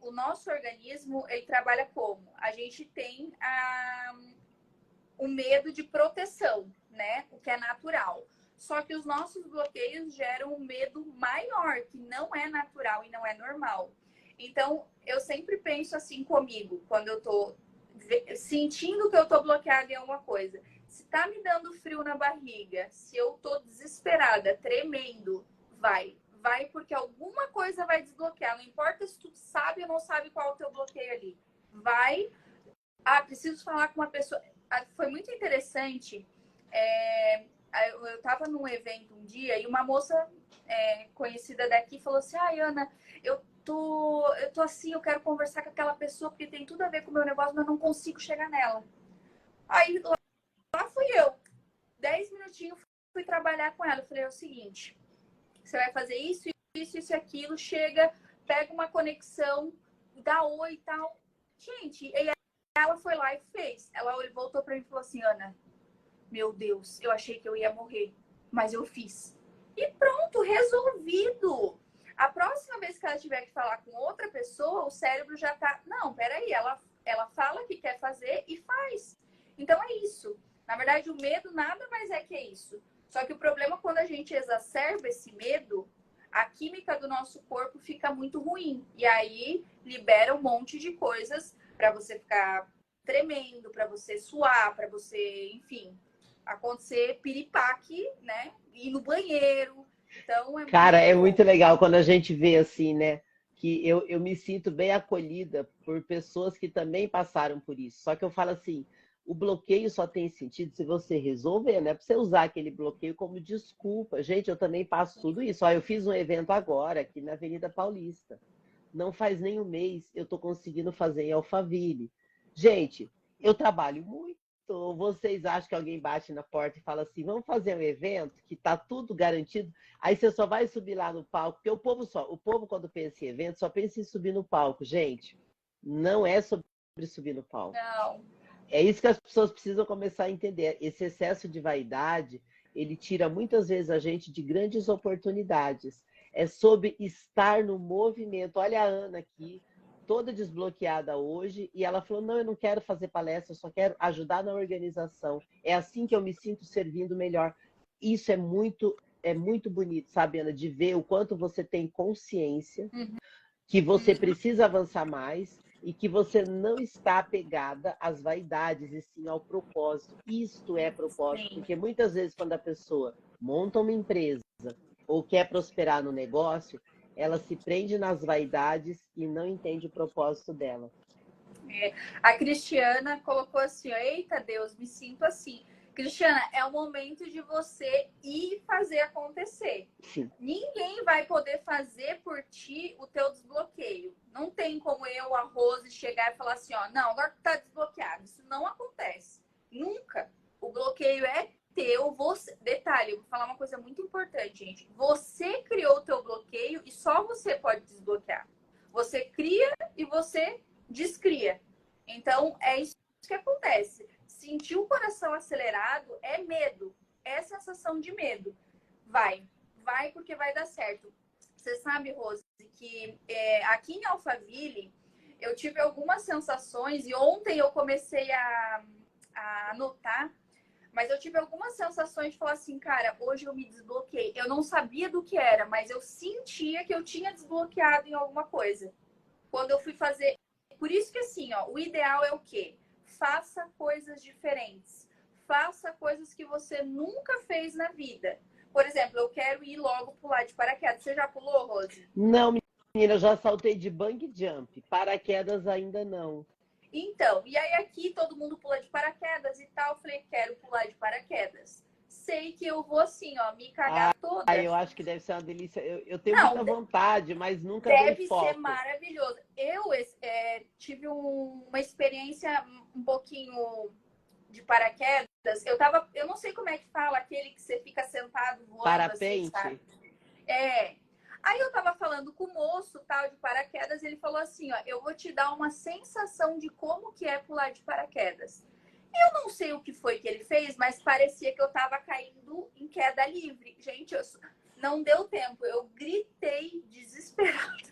S2: o nosso organismo, ele trabalha como? A gente tem o medo de proteção, né? O que é natural. Só que os nossos bloqueios geram um medo maior, que não é natural e não é normal. Então, eu sempre penso assim comigo, quando eu tô sentindo que eu tô bloqueada em alguma coisa. Se tá me dando frio na barriga, se eu tô desesperada, tremendo, vai. Vai porque alguma coisa vai desbloquear. Não importa se tu sabe ou não sabe qual é o teu bloqueio ali. Vai. Ah, preciso falar com uma pessoa. Foi muito interessante. Eu estava num evento um dia e uma moça conhecida daqui falou assim: Ai, Ana, eu tô assim, eu quero conversar com aquela pessoa porque tem tudo a ver com o meu negócio, mas não consigo chegar nela. Aí lá fui eu, 10 minutinhos, fui trabalhar com ela. Eu falei: É o seguinte, você vai fazer isso, isso, isso e aquilo, chega, pega uma conexão, dá oi e tal. Gente, e ela foi lá e fez. Ela voltou para mim e falou assim: Ana, meu Deus, eu achei que eu ia morrer, mas eu fiz. E pronto, resolvido. A próxima vez que ela tiver que falar com outra pessoa, o cérebro já tá. Não, peraí, ela fala que quer fazer e faz. Então é isso. Na verdade, o medo nada mais é que isso. Só que o problema é quando a gente exacerba esse medo, a química do nosso corpo fica muito ruim. E aí libera um monte de coisas para você ficar tremendo, para você suar, para você, enfim, acontecer piripaque, né? Ir no banheiro. Então é
S1: Cara, é
S2: muito
S1: muito
S2: bom.
S1: legal quando a gente vê assim, né? Que eu me sinto bem acolhida por pessoas que também passaram por isso. Só que eu falo assim, o bloqueio só tem sentido se você resolver, não é para você usar aquele bloqueio como desculpa. Gente, eu também passo tudo isso. Ó, eu fiz um evento agora aqui na Avenida Paulista. Não faz nem um mês eu estou conseguindo fazer em Alphaville. Gente, eu trabalho muito. Vocês acham que alguém bate na porta e fala assim, vamos fazer um evento que está tudo garantido? Aí você só vai subir lá no palco, porque o povo quando pensa em evento só pensa em subir no palco, gente. Não é sobre subir no palco.
S2: Não.
S1: É isso que as pessoas precisam começar a entender. Esse excesso de vaidade, ele tira muitas vezes a gente de grandes oportunidades. É sobre estar no movimento. Olha a Ana aqui, toda desbloqueada hoje, e ela falou: não, eu não quero fazer palestra, eu só quero ajudar na organização. É assim que eu me sinto servindo melhor. Isso é muito bonito, sabe, Ana, de ver o quanto você tem consciência que você precisa avançar mais e que você não está apegada às vaidades, e sim ao propósito. Isto é propósito,
S2: Sim.
S1: porque muitas vezes quando a pessoa monta uma empresa ou quer prosperar no negócio, ela se prende nas vaidades e não entende o propósito dela.
S2: A Cristiana colocou assim: Eita Deus, me sinto assim. Cristiana, é o momento de você ir fazer acontecer.
S1: Sim.
S2: Ninguém vai poder fazer por ti o teu desbloqueio. Não tem como eu, a Rose, chegar e falar assim: ó, não, agora tá desbloqueado. Isso não acontece. Nunca. O bloqueio é teu. Você... Detalhe, eu vou falar uma coisa muito importante, gente. Você criou o teu bloqueio e só você pode desbloquear. Você cria e você descria. Então, é isso que acontece. Sentir o coração acelerado é medo, é sensação de medo. Vai porque vai dar certo. Você sabe, Rose, que aqui em Alphaville eu tive algumas sensações e ontem eu comecei a anotar, mas eu tive algumas sensações de falar assim, cara, hoje eu me desbloqueei. Eu não sabia do que era, mas eu sentia que eu tinha desbloqueado em alguma coisa. Quando eu fui fazer. Por isso que assim, ó, o ideal é o quê? Faça coisas diferentes. Faça coisas que você nunca fez na vida. Por exemplo, eu quero ir logo pular de paraquedas. Você já pulou, Rose?
S1: Não, Menina, eu já saltei de bungee jump, paraquedas ainda não.
S2: Então, e aí aqui todo mundo pula de paraquedas e tal. Eu falei, quero pular de paraquedas. Sei que eu vou assim, ó, me cagar
S1: Ah,
S2: toda.
S1: eu acho que deve ser uma delícia. Eu tenho
S2: Não,
S1: muita vontade, mas nunca dei
S2: deve ser
S1: foco.
S2: maravilhoso. Eu tive uma experiência um pouquinho de paraquedas. Eu não sei como é que fala aquele que você fica sentado voando assim,
S1: Parapente?
S2: sabe? É. Aí eu tava falando com o moço, tal, de paraquedas, ele falou assim, ó, eu vou te dar uma sensação de como que é pular de paraquedas. Eu não sei o que foi que ele fez, mas parecia que eu tava caindo em queda livre. Gente, não deu tempo. Eu gritei desesperada,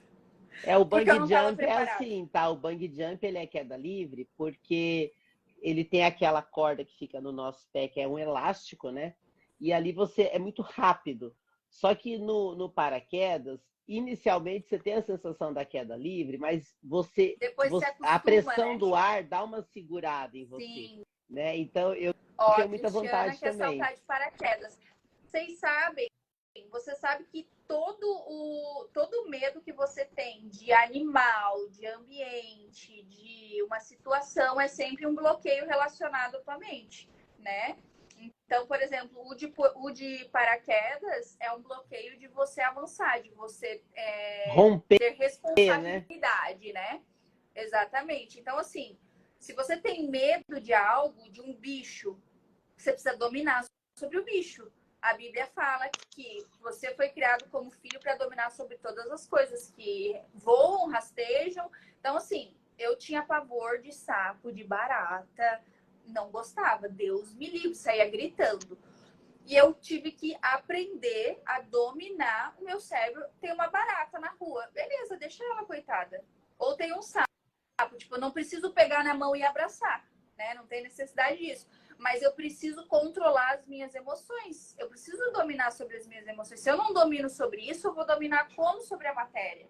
S1: É, o
S2: porque eu
S1: bungee
S2: não tava
S1: jump é
S2: preparada.
S1: assim, tá? O bungee jump ele é queda livre porque ele tem aquela corda que fica no nosso pé, que é um elástico, né? E ali você é muito rápido. Só que no paraquedas, inicialmente você tem a sensação da queda livre, mas
S2: Depois se
S1: a
S2: acostuma,
S1: pressão
S2: né?
S1: do ar dá uma segurada em você,
S2: Sim.
S1: né? Então eu
S2: Ó, a
S1: tenho muita
S2: Cristiana
S1: vontade
S2: quer
S1: também.
S2: saltar de paraquedas. Vocês sabem, você sabe que todo medo que você tem de animal, de ambiente, de uma situação é sempre um bloqueio relacionado à tua mente, né? Então, por exemplo, o de paraquedas é um bloqueio de você avançar, de você
S1: Romper,
S2: ter
S1: né?
S2: responsabilidade, né? Exatamente. Então, assim, se você tem medo de algo, de um bicho, você precisa dominar sobre o bicho. A Bíblia fala que você foi criado como filho para dominar sobre todas as coisas que voam, rastejam. Então, assim, eu tinha pavor de sapo, de barata, não gostava. Deus me livre, saía gritando. E eu tive que aprender a dominar o meu cérebro. Tem uma barata na rua, beleza, deixa ela, coitada. Ou tem um sapo, tipo, eu não preciso pegar na mão e abraçar, né? Não tem necessidade disso. Mas eu preciso controlar as minhas emoções. Eu preciso dominar sobre as minhas emoções. Se eu não domino sobre isso, eu vou dominar como sobre a matéria.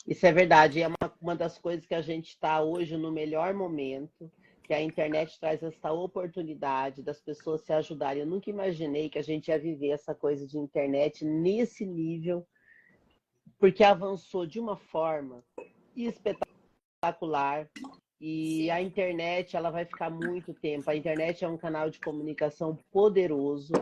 S1: Isso é verdade, é uma das coisas que a gente está hoje no melhor momento, que a internet traz essa oportunidade das pessoas se ajudarem. Eu nunca imaginei que a gente ia viver essa coisa de internet nesse nível, porque avançou de uma forma espetacular. E a
S2: Sim,
S1: internet, ela vai ficar muito tempo. A internet é um canal de comunicação poderoso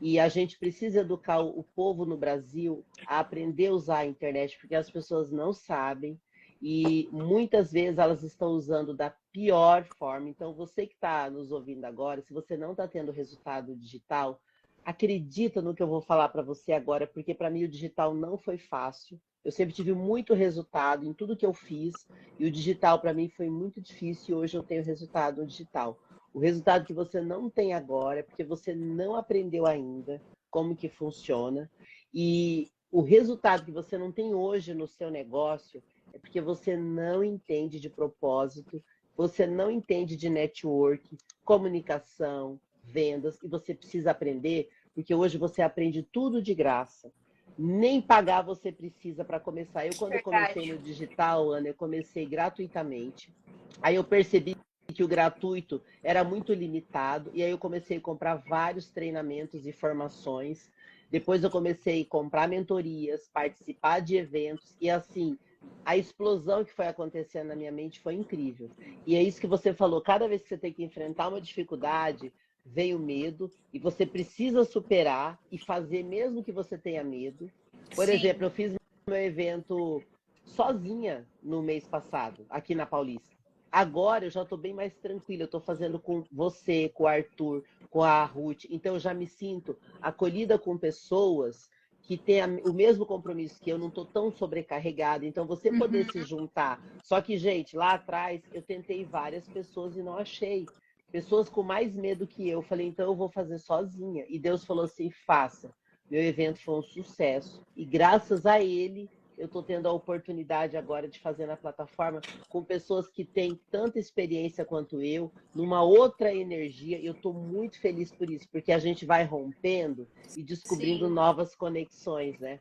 S1: e a gente precisa educar o povo no Brasil a aprender a usar a internet, porque as pessoas não sabem e muitas vezes elas estão usando da pior forma. Então, você que está nos ouvindo agora, se você não está tendo resultado digital, acredita no que eu vou falar para você agora, porque para mim o digital não foi fácil. Eu sempre tive muito resultado em tudo que eu fiz, e o digital para mim foi muito difícil e hoje eu tenho resultado no digital. O resultado que você não tem agora é porque você não aprendeu ainda como que funciona. E o resultado que você não tem hoje no seu negócio é porque você não entende de propósito, você não entende de network, comunicação, vendas, e você precisa aprender, porque hoje você aprende tudo de graça. Nem pagar você precisa para começar. Eu, quando eu comecei
S2: verdade.
S1: no digital, Ana, eu comecei gratuitamente. Aí eu percebi que o gratuito era muito limitado, e aí eu comecei a comprar vários treinamentos e formações. Depois eu comecei a comprar mentorias, participar de eventos, e assim, a explosão que foi acontecendo na minha mente foi incrível. E é isso que você falou, cada vez que você tem que enfrentar uma dificuldade, vem o medo e você precisa superar e fazer mesmo que você tenha medo. Por exemplo,
S2: Sim.
S1: eu fiz meu evento sozinha no mês passado, aqui na Paulista. Agora eu já estou bem mais tranquila, eu estou fazendo com você, com o Arthur, com a Ruth, então eu já me sinto acolhida com pessoas que têm o mesmo compromisso que eu, não estou tão sobrecarregada, então você poder
S2: Uhum.
S1: se juntar. Só que, gente, lá atrás eu tentei várias pessoas e não achei pessoas com mais medo que eu. Falei, então eu vou fazer sozinha. E Deus falou assim, faça. Meu evento foi um sucesso. E graças a ele, eu estou tendo a oportunidade agora de fazer na plataforma com pessoas que têm tanta experiência quanto eu, numa outra energia. E eu estou muito feliz por isso, porque a gente vai rompendo e descobrindo
S2: Sim.
S1: novas conexões, né?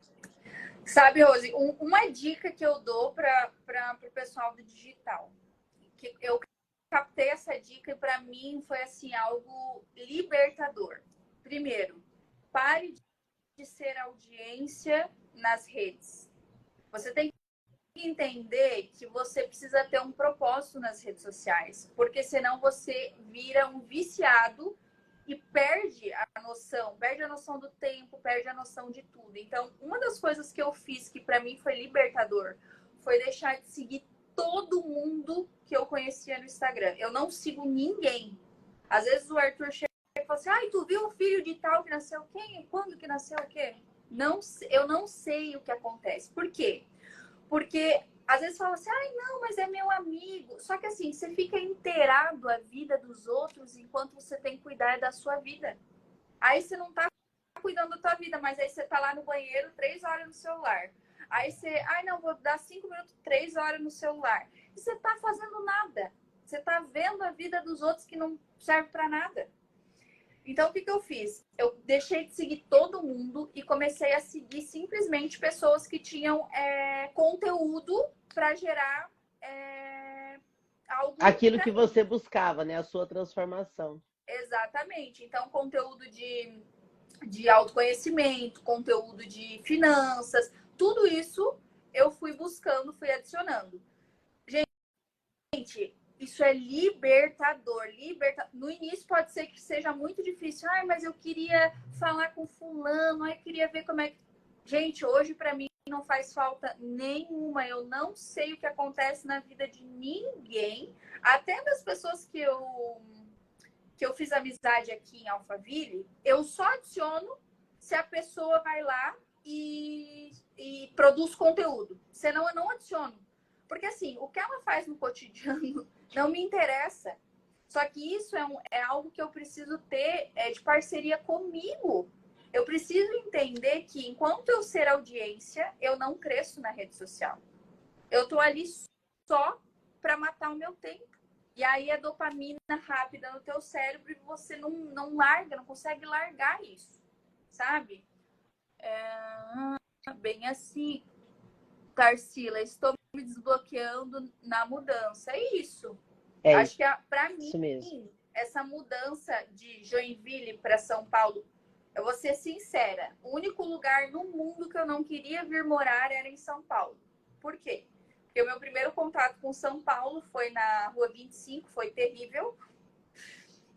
S2: Sabe, Rose, uma dica que eu dou para o pessoal do digital, que eu captei essa dica e para mim foi assim algo libertador. Primeiro, pare de ser audiência nas redes. Você tem entender que você precisa ter um propósito nas redes sociais, porque senão você vira um viciado e perde a noção do tempo, perde a noção de tudo. Então, uma das coisas que eu fiz que para mim foi libertador foi deixar de seguir todo mundo que eu conhecia no Instagram. Eu não sigo ninguém. Às vezes o Arthur chega e fala assim: ai, tu viu o filho de tal que nasceu quem? Quando que nasceu o quê? Não, eu não sei o que acontece. Por quê? Porque às vezes fala assim: ai, não, mas é meu amigo. Só que assim, você fica inteirado a vida dos outros enquanto você tem que cuidar da sua vida. Aí você não tá cuidando da tua vida, mas aí você tá lá no banheiro 3 horas no celular. Aí você, ai, não, vou dar 5 minutos, 3 horas no celular. E você tá fazendo nada. Você tá vendo a vida dos outros que não serve para nada. Então, o que eu fiz? Eu deixei de seguir todo mundo e comecei a seguir simplesmente pessoas que tinham conteúdo para gerar algo.
S1: Aquilo que você buscava, né? A sua transformação.
S2: Exatamente. Então, conteúdo de autoconhecimento, conteúdo de finanças, tudo isso eu fui buscando, fui adicionando. Gente, isso é libertador. No início pode ser que seja muito difícil. Ai, mas eu queria falar com fulano, ai, queria ver como é que... Gente, hoje para mim não faz falta nenhuma. Eu não sei o que acontece na vida de ninguém, até das pessoas que eu fiz amizade aqui em Alphaville, eu só adiciono se a pessoa vai lá e produz conteúdo. Senão eu não adiciono. Porque assim, o que ela faz no cotidiano não me interessa. Só que isso é algo que eu preciso ter de parceria comigo. Eu preciso entender que enquanto eu ser audiência, eu não cresço na rede social. Eu tô ali só para matar o meu tempo. E aí a dopamina rápida no teu cérebro e você não larga, não consegue largar isso, sabe? Bem assim, Tarsila, estou me desbloqueando na mudança. É isso.
S1: É
S2: Acho
S1: isso
S2: que para mim,
S1: mesmo.
S2: essa mudança de Joinville para São Paulo, eu vou ser sincera, o único lugar no mundo que eu não queria vir morar era em São Paulo. Por quê? Porque o meu primeiro contato com São Paulo foi na Rua 25, foi terrível.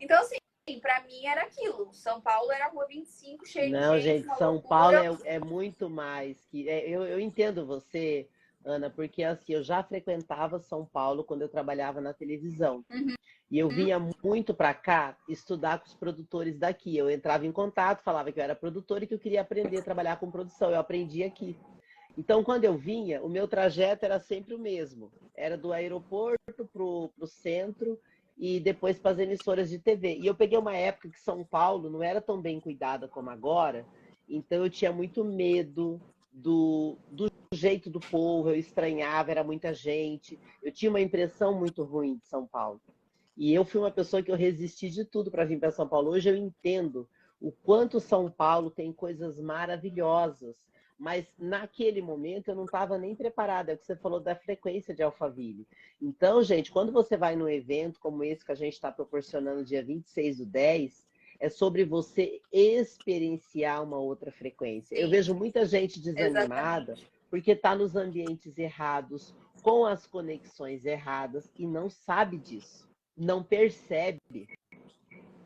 S2: Então, assim, para mim era aquilo. São Paulo era a Rua 25, cheio de
S1: Não,
S2: gente,
S1: gente,
S2: uma
S1: São Paulo
S2: loucura.
S1: é muito mais que. Eu entendo você, Ana, porque assim, eu já frequentava São Paulo quando eu trabalhava na televisão.
S2: Uhum.
S1: E eu vinha muito para cá estudar com os produtores daqui. Eu entrava em contato, falava que eu era produtora e que eu queria aprender a trabalhar com produção. Eu aprendi aqui. Então, quando eu vinha, o meu trajeto era sempre o mesmo. Era do aeroporto para o centro e depois para as emissoras de TV. E eu peguei uma época que São Paulo não era tão bem cuidada como agora, então eu tinha muito medo do jeito do povo, eu estranhava, era muita gente. Eu tinha uma impressão muito ruim de São Paulo. E eu fui uma pessoa que eu resisti de tudo para vir para São Paulo. Hoje eu entendo o quanto São Paulo tem coisas maravilhosas, mas naquele momento eu não estava nem preparada. É o que você falou da frequência de Alphaville. Então, gente, quando você vai num evento como esse que a gente está proporcionando dia 26/10, é sobre você experienciar uma outra frequência.
S2: Sim,
S1: eu vejo muita gente desanimada
S2: exatamente.
S1: porque está nos ambientes errados, com as conexões erradas e não sabe disso. Não percebe.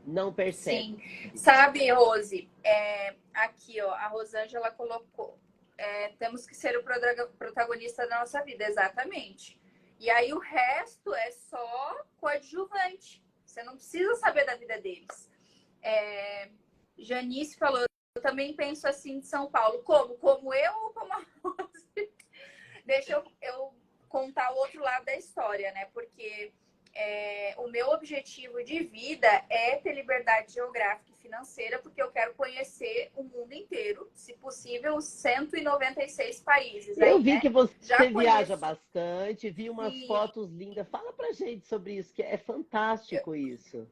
S1: Não percebe.
S2: Sim. Sabe, Rose, aqui, ó, a Rosângela colocou, temos que ser o protagonista da nossa vida, exatamente. E aí o resto é só coadjuvante. Você não precisa saber da vida deles. Janice falou, eu também penso assim de São Paulo. Como? Como eu ou como a Rose? Deixa eu contar o outro lado da história, né? Porque o meu objetivo de vida é ter liberdade geográfica e financeira, porque eu quero conhecer o mundo inteiro, se possível, os 196 países
S1: Eu
S2: aí,
S1: vi
S2: né?
S1: que você
S2: Já
S1: viaja
S2: conheço.
S1: bastante, vi umas
S2: Sim,
S1: fotos lindas. Fala pra gente sobre isso, que é fantástico isso.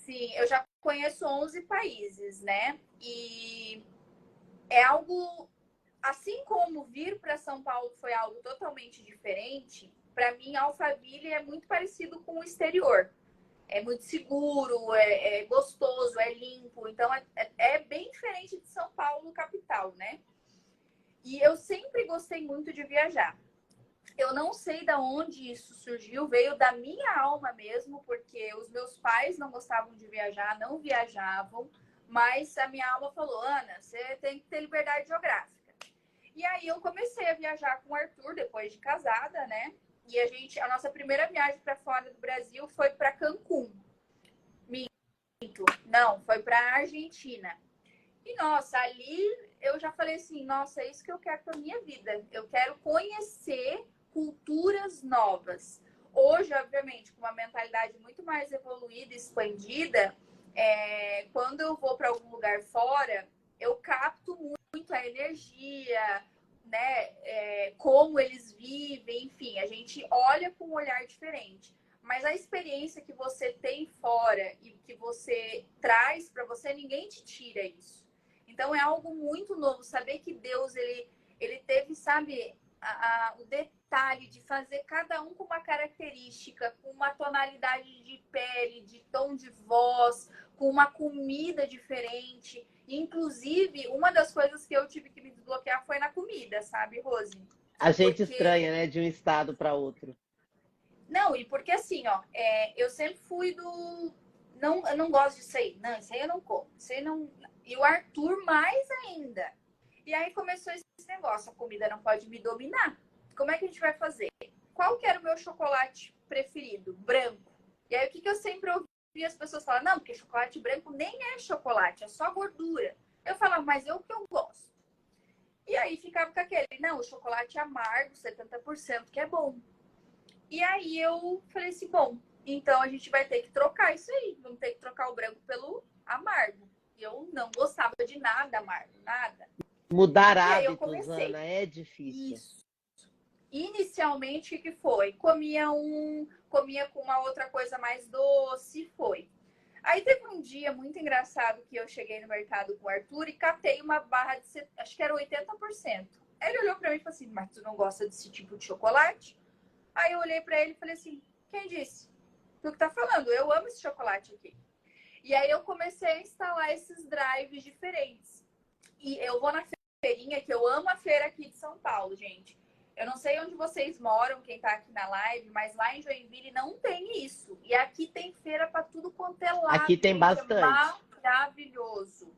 S2: sim, eu já conheço 11 países, né? E é algo, assim como vir para São Paulo foi algo totalmente diferente, para mim Alphaville é muito parecido com o exterior. É muito seguro, é gostoso, é limpo. Então é bem diferente de São Paulo, capital, né? E eu sempre gostei muito de viajar. Eu não sei de onde isso surgiu, veio da minha alma mesmo, porque os meus pais não gostavam de viajar, não viajavam, mas a minha alma falou, Ana, você tem que ter liberdade geográfica. E aí eu comecei a viajar com o Arthur, depois de casada, né? E a nossa primeira viagem para fora do Brasil foi para Cancún. Não, foi para Argentina. E, nossa, ali eu já falei assim, nossa, é isso que eu quero para minha vida. Eu quero conhecer culturas novas. Hoje, obviamente, com uma mentalidade muito mais evoluída, expandida, quando eu vou para algum lugar fora, eu capto muito a energia, né? Como eles vivem, enfim, a gente olha com um olhar diferente. Mas a experiência que você tem fora e que você traz para você, ninguém te tira isso. Então é algo muito novo, saber que Deus ele teve, sabe, o detalhe de fazer cada um com uma característica, com uma tonalidade de pele, de tom de voz, com uma comida diferente. Inclusive, uma das coisas que eu tive que me desbloquear foi na comida, sabe, Rose?
S1: A gente
S2: Porque
S1: estranha, né, de um estado para outro.
S2: não, e porque assim, ó, eu sempre fui do. Não, eu não gosto disso aí. Não, isso aí eu não como. Isso aí não. E o Arthur mais ainda. E aí começou esse negócio, a comida não pode me dominar. Como é que a gente vai fazer? Qual que era o meu chocolate preferido? Branco. E aí o que eu sempre ouvi as pessoas falar, não, porque chocolate branco nem é chocolate, é só gordura. Eu falava, mas é o que eu gosto. E aí ficava com aquele, não, o chocolate amargo, 70%, que é bom. E aí eu falei assim, bom, então a gente vai ter que trocar isso aí. Vamos ter que trocar o branco pelo amargo. Eu não gostava de nada amargo, nada.
S1: Mudar
S2: E aí eu
S1: hábitos,
S2: comecei.
S1: Ana, é difícil.
S2: Isso. Inicialmente, o que foi? Comia com uma outra coisa mais doce, foi. Aí teve um dia muito engraçado que eu cheguei no mercado com o Arthur e catei uma barra de, acho que era 80%. Aí ele olhou pra mim e falou assim, mas tu não gosta desse tipo de chocolate? Aí eu olhei pra ele e falei assim, quem disse? Tu que tá falando, eu amo esse chocolate aqui. E aí eu comecei a instalar esses drives diferentes. E eu vou na feirinha, que eu amo a feira aqui de São Paulo, gente. Eu não sei onde vocês moram, quem tá aqui na live, mas lá em Joinville não tem isso. E aqui tem feira para tudo quanto é lado,
S1: Aqui tem
S2: gente. É
S1: bastante.
S2: maravilhoso.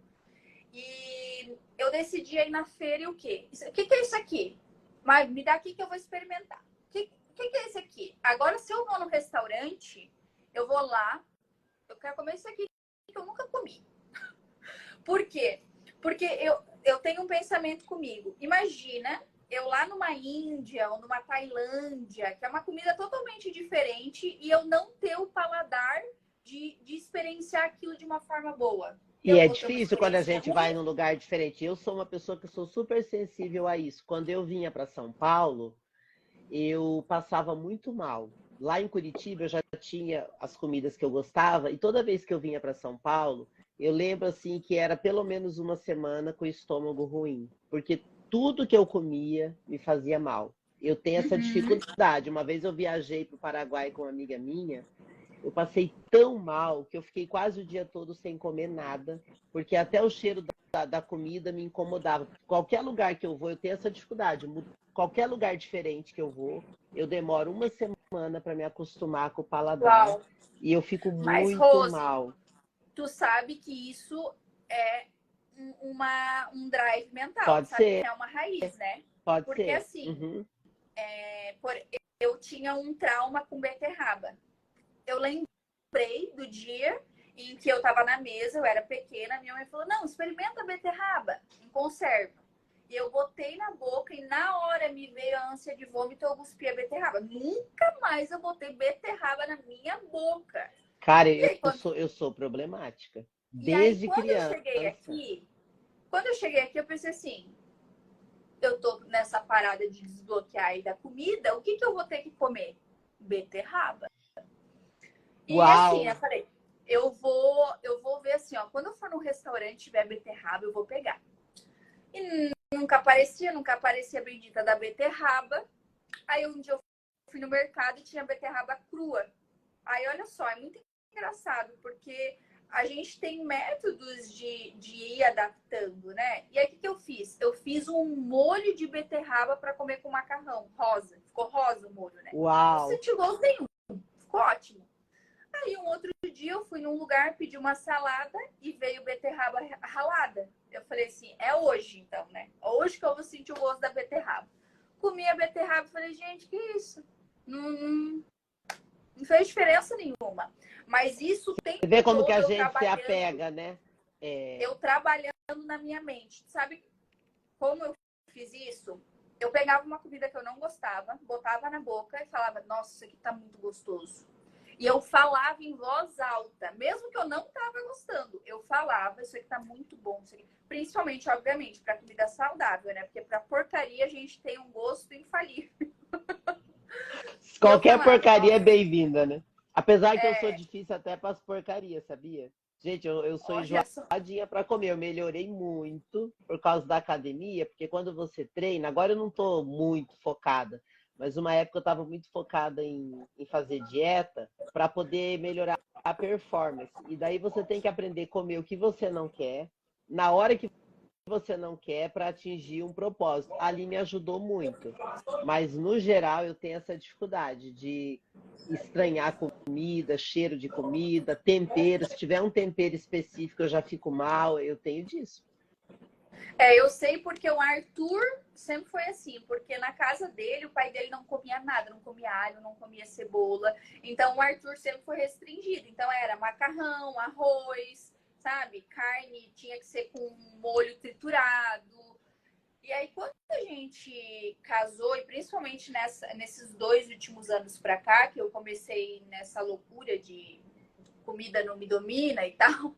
S2: E eu decidi ir na feira e o quê? O que é isso aqui? Mas me dá aqui que eu vou experimentar. O que é esse aqui? Agora, se eu vou no restaurante, eu vou lá, eu quero comer isso aqui que eu nunca comi. Por quê? Porque eu tenho um pensamento comigo. Imagina eu lá numa Índia ou numa Tailândia, que é uma comida totalmente diferente, e eu não ter o paladar de experienciar aquilo de uma forma boa.
S1: E
S2: Eu
S1: é
S2: vou ter uma
S1: difícil quando a
S2: experiência
S1: gente vai
S2: ruim.
S1: num lugar diferente. Eu sou uma pessoa que sou super sensível a isso. Quando eu vinha para São Paulo, eu passava muito mal. Lá em Curitiba eu já tinha as comidas que eu gostava e toda vez que eu vinha para São Paulo, eu lembro assim que era pelo menos uma semana com o estômago ruim, porque tudo que eu comia me fazia mal. Eu tenho essa
S2: Uhum.
S1: dificuldade. Uma vez eu viajei para o Paraguai com uma amiga minha, eu passei tão mal que eu fiquei quase o dia todo sem comer nada, porque até o cheiro da comida me incomodava. Qualquer lugar que eu vou, eu tenho essa dificuldade. Qualquer lugar diferente que eu vou, eu demoro uma semana para me acostumar com o paladar
S2: Uau.
S1: e eu fico
S2: Mas,
S1: muito
S2: Rose,
S1: mal.
S2: tu sabe que isso é um drive mental. Tu
S1: Pode
S2: sabe que
S1: ser,
S2: é uma raiz, né?
S1: pode
S2: Porque
S1: ser.
S2: assim,
S1: Uhum.
S2: eu tinha um trauma com beterraba. Eu lembrei do dia em que eu estava na mesa, eu era pequena, minha mãe falou: não, experimenta a beterraba em conserva. E eu botei na boca e na hora me veio a ânsia de vômito, eu cuspi a beterraba. Nunca mais eu botei beterraba na minha boca.
S1: Cara,
S2: E aí,
S1: eu sou problemática.
S2: e aí
S1: Desde
S2: quando eu cheguei
S1: criança.
S2: aqui, eu pensei assim, eu tô nessa parada de desbloquear aí da comida, o que que eu vou ter que comer? Beterraba. E assim, eu
S1: Uau!
S2: falei, eu vou ver assim, ó, quando eu for no restaurante e tiver beterraba, eu vou pegar. E nunca aparecia a bendita da beterraba. Aí um dia eu fui no mercado e tinha beterraba crua. Aí olha só, é muito engraçado, porque a gente tem métodos de ir adaptando, né? E aí o que eu fiz? Eu fiz um molho de beterraba para comer com macarrão rosa. Ficou rosa o molho, né? Não
S3: Uau!
S2: senti gosto nenhum. Ficou ótimo. Aí um outro dia eu fui num lugar, pedi uma salada e veio beterraba ralada. Eu falei assim, é hoje então, né? É hoje que eu vou sentir o gosto da beterraba. Comi a beterraba e falei, gente, que isso? Não fez diferença nenhuma. Mas isso o
S3: Você vê
S2: tempo
S3: como que
S2: todo
S3: a gente se apega, né?
S2: eu trabalhando na minha mente. Sabe como eu fiz isso? Eu pegava uma comida que eu não gostava, botava na boca e falava, nossa, isso aqui tá muito gostoso. E eu falava em voz alta, mesmo que eu não tava gostando. Eu falava, isso aqui tá muito bom. Isso aqui. Principalmente, obviamente, para comida saudável, né? Porque para porcaria a gente tem um gosto infalível. E eu
S3: Qualquer
S2: falava,
S3: porcaria é
S2: nossa,
S3: bem-vinda, né? Apesar que eu sou
S2: é,
S3: difícil até para as porcarias, sabia? Gente, eu sou
S2: olha só.
S3: enjoadinha para comer. Eu melhorei muito por causa da academia, porque quando você treina, agora eu não tô muito focada, mas uma época eu estava muito focada em fazer dieta para poder melhorar a performance. E daí você tem que aprender a comer o que você não quer, na hora que você não quer para atingir um propósito. Ali me ajudou muito. Mas, no geral, eu tenho essa dificuldade de estranhar comida, cheiro de comida, tempero. Se tiver um tempero específico, eu já fico mal. Eu tenho disso.
S2: Eu sei porque o Arthur sempre foi assim, porque na casa dele, o pai dele não comia nada, não comia alho, não comia cebola. Então o Arthur sempre foi restringido. Então era macarrão, arroz, sabe? Carne tinha que ser com molho triturado. E aí, quando a gente casou, e principalmente nesses 2 últimos anos pra cá, que eu comecei nessa loucura de comida não me domina e tal,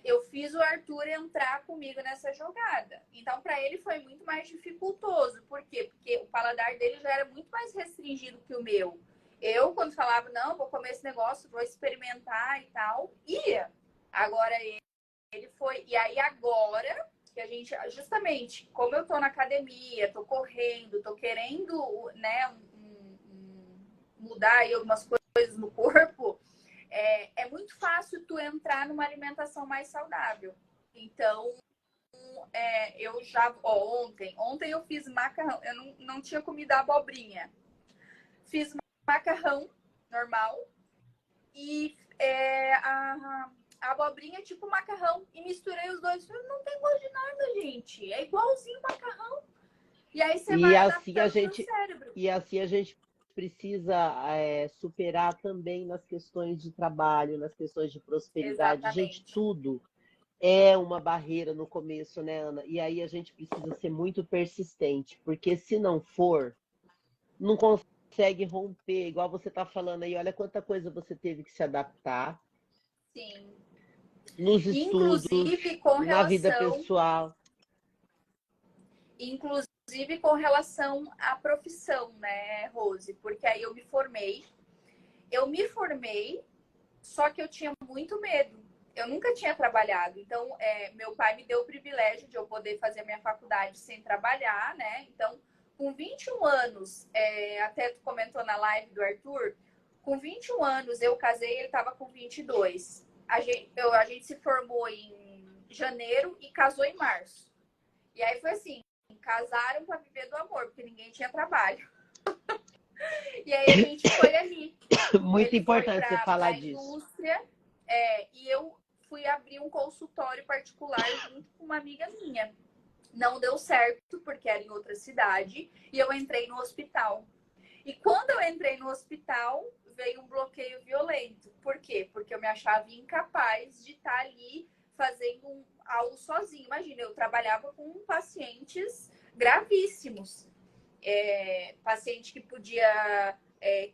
S2: eu fiz o Arthur entrar comigo nessa jogada. Então, para ele foi muito mais dificultoso. Por quê? Porque o paladar dele já era muito mais restringido que o meu. Eu, quando falava, não, vou comer esse negócio, vou experimentar e tal, ia. Agora ele foi. E aí, agora que a gente, justamente, como eu tô na academia, tô correndo, tô querendo, né, mudar aí algumas coisas no corpo, é muito fácil tu entrar numa alimentação mais saudável. Então, eu já. Ontem eu fiz macarrão. Eu não tinha comido abobrinha. Fiz macarrão normal e a abobrinha tipo macarrão. E misturei os dois. Falei, não tem gosto de nada, gente. É igualzinho macarrão. E aí você
S3: E
S2: vai
S3: assim a
S2: adaptando teu
S3: gente,
S2: cérebro.
S3: e assim a gente precisa superar também nas questões de trabalho, nas questões de prosperidade. Gente,
S2: Exatamente.
S3: tudo é uma barreira no começo, né, Ana? E aí a gente precisa ser muito persistente, porque se não for, não consegue romper, igual você está falando aí. Olha quanta coisa você teve que se adaptar
S2: Sim.
S3: nos estudos,
S2: Inclusive com
S3: na vida
S2: relação
S3: pessoal.
S2: Inclusive com relação à profissão, né, Rose? Porque aí eu me formei. Eu me formei, só que eu tinha muito medo. Eu nunca tinha trabalhado. Então, meu pai me deu o privilégio de eu poder fazer a minha faculdade sem trabalhar, né? Então, com 21 anos, até tu comentou na live do Arthur, com 21 anos eu casei, ele estava com 22. A gente se formou em janeiro e casou em março. E aí foi assim, casaram para viver do amor, porque ninguém tinha trabalho. E aí a gente foi ali.
S3: Muito
S2: Ele foi
S3: importante você
S2: para
S3: falar
S2: a
S3: disso.
S2: indústria, e eu fui abrir um consultório particular junto com uma amiga minha. Não deu certo, porque era em outra cidade, e eu entrei no hospital. E quando eu entrei no hospital, veio um bloqueio violento. Por quê? Porque eu me achava incapaz de estar ali fazendo algo sozinho. Imagina, eu trabalhava com pacientes gravíssimos. Paciente que podia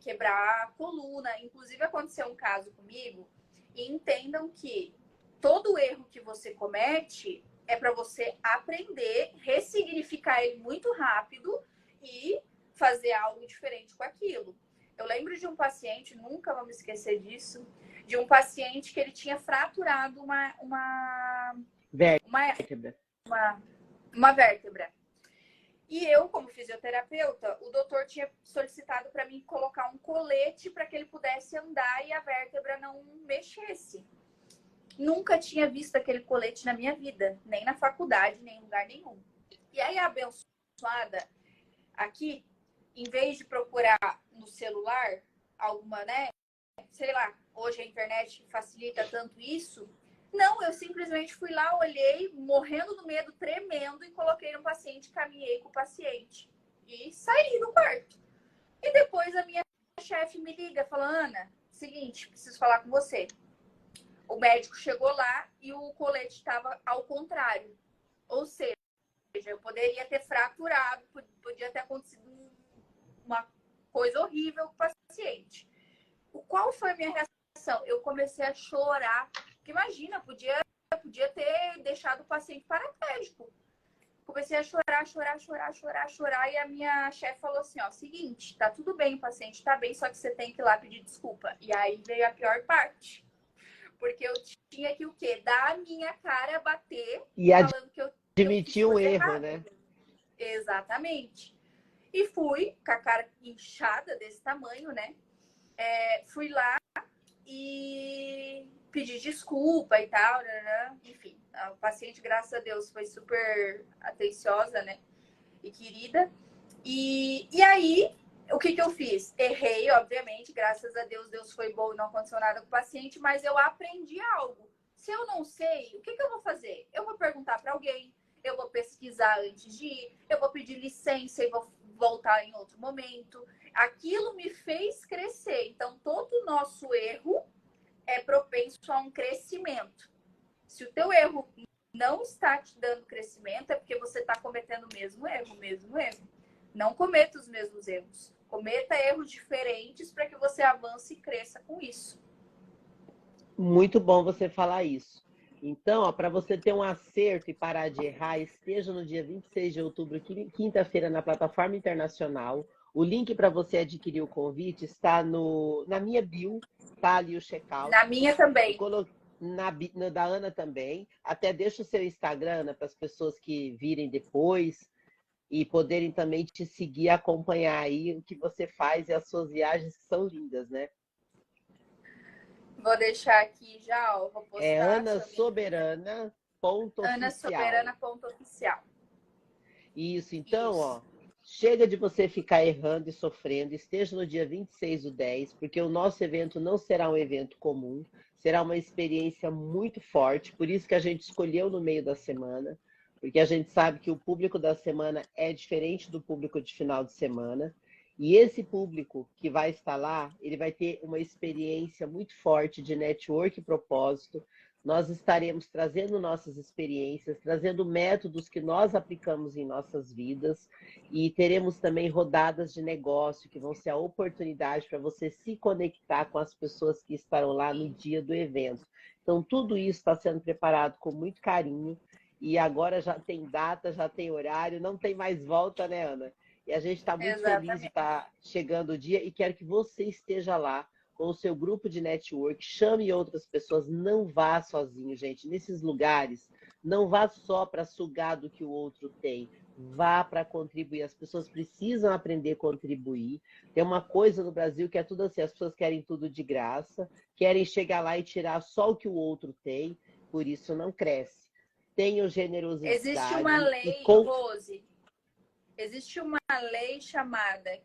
S2: quebrar a coluna. Inclusive, aconteceu um caso comigo. E entendam que todo erro que você comete é para você aprender, ressignificar ele muito rápido e fazer algo diferente com aquilo. Eu lembro de um paciente, nunca vou me esquecer disso, de um paciente que ele tinha fraturado
S3: Vértebra.
S2: uma vértebra. E eu, como fisioterapeuta, o doutor tinha solicitado para mim colocar um colete para que ele pudesse andar e a vértebra não mexesse. Nunca tinha visto aquele colete na minha vida, nem na faculdade, nem em lugar nenhum. E aí a abençoada aqui em vez de procurar no celular alguma, né? Sei lá, hoje a internet facilita tanto isso. Não, eu simplesmente fui lá, olhei, morrendo do medo, tremendo, e coloquei no paciente, caminhei com o paciente. E saí do quarto. E depois a minha chefe me liga, fala, Ana, seguinte, preciso falar com você. O médico chegou lá e o colete estava ao contrário. Ou seja, eu poderia ter fraturado, podia ter acontecido uma coisa horrível com o paciente. Qual foi a minha reação? Eu comecei a chorar. Porque imagina, podia ter deixado o paciente paraplégico. Comecei a chorar. E a minha chefe falou assim, ó, seguinte, tá tudo bem, o paciente tá bem, só que você tem que ir lá pedir desculpa. E aí veio a pior parte. Porque eu tinha que o quê? Dar a minha cara, bater,
S3: E
S2: falando que eu
S3: admitir
S2: fiz
S3: um
S2: coisa
S3: erro,
S2: errada.
S3: né?
S2: Exatamente. E fui, com a cara inchada desse tamanho, né? Fui lá e pedi desculpa e tal, né? Enfim, a paciente, graças a Deus, foi super atenciosa, né? E querida. E aí, o que eu fiz? Errei, obviamente, graças a Deus, Deus foi bom e não aconteceu nada com o paciente, mas eu aprendi algo. Se eu não sei, o que eu vou fazer? Eu vou perguntar para alguém, eu vou pesquisar antes de ir, eu vou pedir licença e vou voltar em outro momento. Aquilo me fez crescer. Então, todo nosso erro é propenso a um crescimento. Se o teu erro não está te dando crescimento, é porque você está cometendo o mesmo erro. Não cometa os mesmos erros. Cometa erros diferentes para que você avance e cresça com isso.
S3: Muito bom você falar isso. Então, para você ter um acerto e parar de errar, esteja no dia 26 de outubro, quinta-feira, na plataforma internacional. O link para você adquirir o convite está na minha bio, tá ali o checkout.
S2: Na minha também.
S3: Na da Ana também. Até deixa o seu Instagram, né, para as pessoas que virem depois e poderem também te seguir e acompanhar aí o que você faz e as suas viagens que são lindas, né?
S2: Vou deixar aqui já, ó, vou postar.
S3: É anasoberana.oficial.
S2: anasoberana.oficial.
S3: Isso, então,
S2: Isso.
S3: ó, chega de você ficar errando e sofrendo, esteja no dia 26/10, porque o nosso evento não será um evento comum, será uma experiência muito forte, por isso que a gente escolheu no meio da semana, porque a gente sabe que o público da semana é diferente do público de final de semana, e esse público que vai estar lá, ele vai ter uma experiência muito forte de network e propósito. Nós estaremos trazendo nossas experiências, trazendo métodos que nós aplicamos em nossas vidas e teremos também rodadas de negócio que vão ser a oportunidade para você se conectar com as pessoas que estarão lá no dia do evento. Então, tudo isso está sendo preparado com muito carinho e agora já tem data, já tem horário, não tem mais volta, né, Ana? E a gente está muito feliz de estar chegando o dia e quero que você esteja lá com o seu grupo de network, chame outras pessoas, não vá sozinho, gente. Nesses lugares, não vá só para sugar do que o outro tem, vá para contribuir. As pessoas precisam aprender a contribuir. Tem uma coisa no Brasil que é tudo assim, as pessoas querem tudo de graça, querem chegar lá e tirar só o que o outro tem, por isso não cresce. Tenham generosidade.
S2: Existe uma lei, Rose, existe uma lei chamada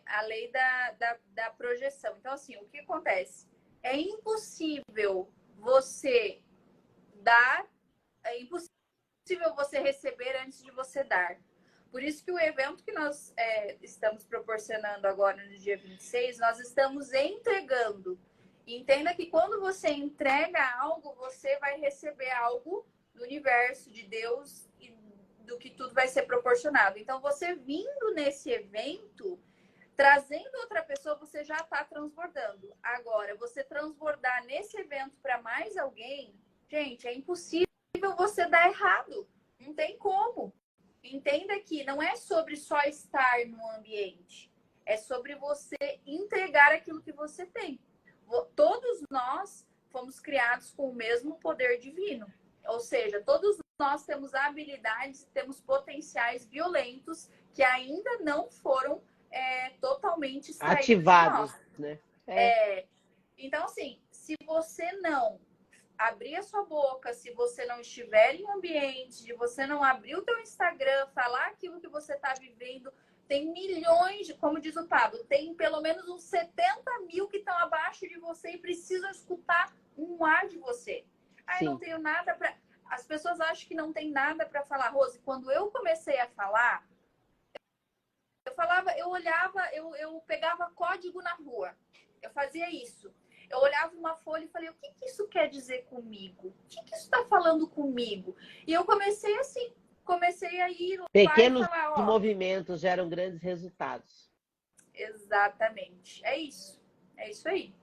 S2: a lei da projeção. Então, assim, o que acontece? É impossível você dar, é impossível você receber antes de você dar. Por isso que o evento que nós estamos proporcionando agora no dia 26, nós estamos entregando. E entenda que quando você entrega algo, você vai receber algo do universo, de Deus e do que tudo vai ser proporcionado. Então, você vindo nesse evento, trazendo outra pessoa, você já está transbordando. Agora, você transbordar nesse evento para mais alguém, gente, é impossível você dar errado. Não tem como. Entenda que não é sobre só estar no ambiente. É sobre você entregar aquilo que você tem. Todos nós fomos criados com o mesmo poder divino. Ou seja, todos nós temos habilidades, temos potenciais violentos que ainda não foram totalmente
S3: ativados, né?
S2: Então, assim, se você não abrir a sua boca, se você não estiver em um ambiente, se você não abrir o teu Instagram, falar aquilo que você está vivendo, Tem milhões, como diz o Pablo, tem pelo menos uns 70 mil que estão abaixo de você e precisam escutar um ar de você. Ah, eu não
S3: Sim.
S2: tenho nada para... As pessoas acham que não tem nada para falar. Rose, quando eu comecei a falar, eu falava, eu olhava, eu pegava código na rua. Eu fazia isso. Eu olhava uma folha e falei, o que que isso quer dizer comigo? O que que isso está falando comigo? E eu comecei assim, comecei a ir lá e
S3: Pequenos
S2: falar, ó,
S3: movimentos geram grandes resultados.
S2: exatamente. É isso. É isso aí.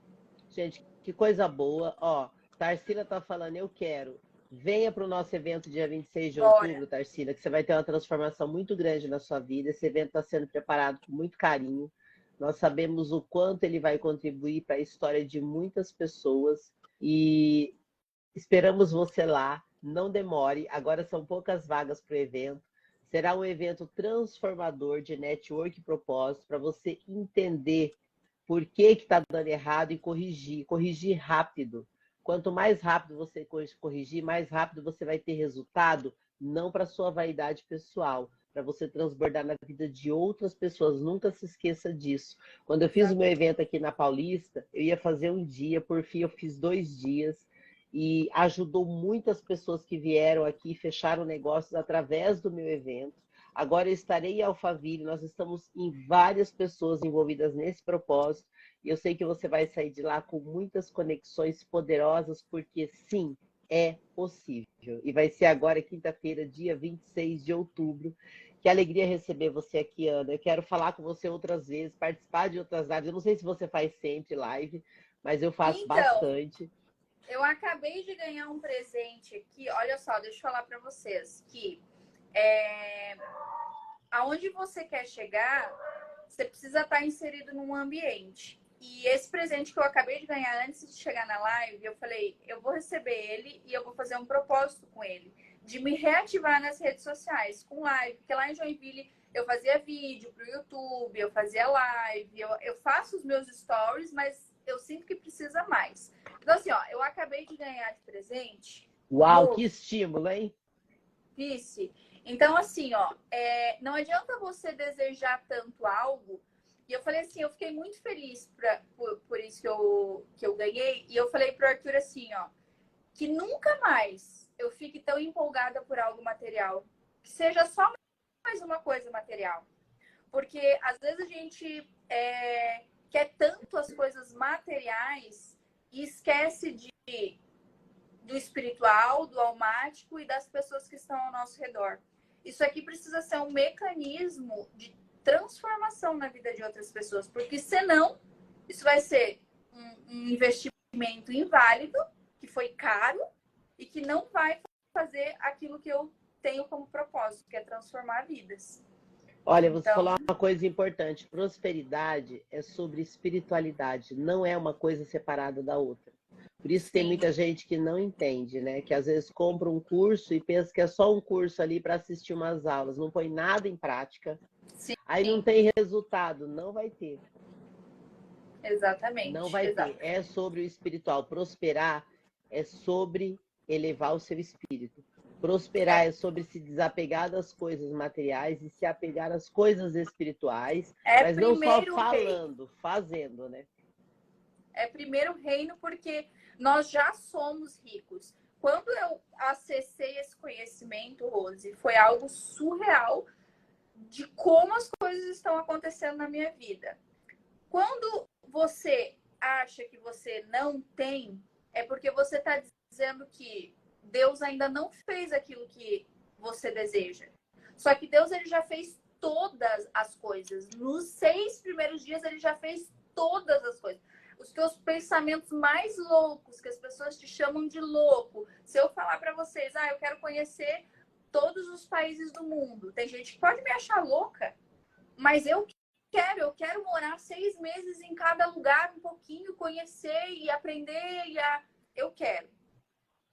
S3: Gente, que coisa boa. Ó, Tarsila tá falando, eu quero. Venha para o nosso evento dia 26 de
S2: Bora.
S3: outubro, Tarsila, que você vai ter uma transformação muito grande na sua vida. Esse evento está sendo preparado com muito carinho. Nós sabemos o quanto ele vai contribuir para a história de muitas pessoas e esperamos você lá. Não demore. Agora são poucas vagas para o evento. Será um evento transformador de network e propósito para você entender por que está dando errado e corrigir rápido. Quanto mais rápido você corrigir, mais rápido você vai ter resultado, não para sua vaidade pessoal, para você transbordar na vida de outras pessoas. Nunca se esqueça disso. Quando eu fiz o meu evento aqui na Paulista, eu ia fazer um dia, por fim eu fiz 2 dias, e ajudou muitas pessoas que vieram aqui e fecharam negócios através do meu evento. Agora eu estarei em Alphaville, nós estamos em várias pessoas envolvidas nesse propósito, e eu sei que você vai sair de lá com muitas conexões poderosas, porque sim, é possível. E vai ser agora, quinta-feira, dia 26 de outubro. Que alegria receber você aqui, Ana. Eu quero falar com você outras vezes, participar de outras lives. Eu não sei se você faz sempre live, mas eu faço
S2: Então,
S3: bastante.
S2: eu acabei de ganhar um presente aqui. Olha só, deixa eu falar para vocês que aonde você quer chegar, você precisa estar inserido num ambiente. E esse presente que eu acabei de ganhar antes de chegar na live, eu falei, eu vou receber ele e eu vou fazer um propósito com ele, de me reativar nas redes sociais, com live, porque lá em Joinville eu fazia vídeo pro YouTube, eu fazia live, eu faço os meus stories, mas eu sinto que precisa mais. Então, assim, ó, eu acabei de ganhar de presente.
S3: Uau, que estímulo, hein?
S2: Vice. Então, assim, ó, não adianta você desejar tanto algo. E eu falei assim, eu fiquei muito feliz por isso que eu ganhei. E eu falei pro Arthur assim, ó, que nunca mais eu fique tão empolgada por algo material. Que seja só mais uma coisa material. Porque às vezes a gente quer tanto as coisas materiais e esquece do espiritual, do almático e das pessoas que estão ao nosso redor. Isso aqui precisa ser um mecanismo de transformação na vida de outras pessoas, porque senão isso vai ser um investimento inválido, que foi caro e que não vai fazer aquilo que eu tenho como propósito, que é transformar vidas.
S3: Olha, você falou uma coisa importante. Prosperidade é sobre espiritualidade, não é uma coisa separada da outra. Por isso tem muita gente que não entende, né? Que às vezes compra um curso e pensa que é só um curso ali para assistir umas aulas, não põe nada em prática.
S2: Sim.
S3: Aí não tem resultado, não vai ter.
S2: Exatamente.
S3: Não vai ter. É sobre o espiritual. Prosperar é sobre elevar o seu espírito. Prosperar é sobre se desapegar das coisas materiais e se apegar às coisas espirituais, mas não só falando, fazendo, né?
S2: É primeiro reino porque nós já somos ricos. Quando eu acessei esse conhecimento, Rose, foi algo surreal de como as coisas estão acontecendo na minha vida. Quando você acha que você não tem, é porque você está dizendo que Deus ainda não fez aquilo que você deseja. Só que Deus ele já fez todas as coisas. Nos 6 primeiros dias ele já fez todas as coisas. Os teus pensamentos mais loucos, que as pessoas te chamam de louco. Se eu falar para vocês, eu quero conhecer todos os países do mundo. Tem gente que pode me achar louca, mas eu quero morar 6 meses em cada lugar, um pouquinho, conhecer e aprender. Eu quero.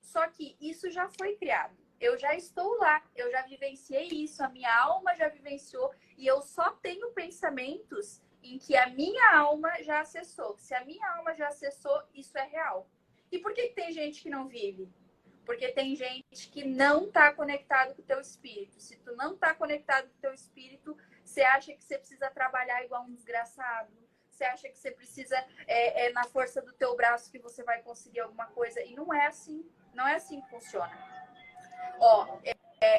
S2: Só que isso já foi criado. Eu já estou lá, eu já vivenciei isso, a minha alma já vivenciou e eu só tenho pensamentos em que a minha alma já acessou. Se a minha alma já acessou, isso é real. E por que tem gente que não vive? Porque tem gente que não está conectado com o teu espírito. Se tu não está conectado com o teu espírito, Você acha que você precisa trabalhar igual um desgraçado? Você acha que você precisa, na força do teu braço, que você vai conseguir alguma coisa? E não é assim. Não é assim que funciona. Ó,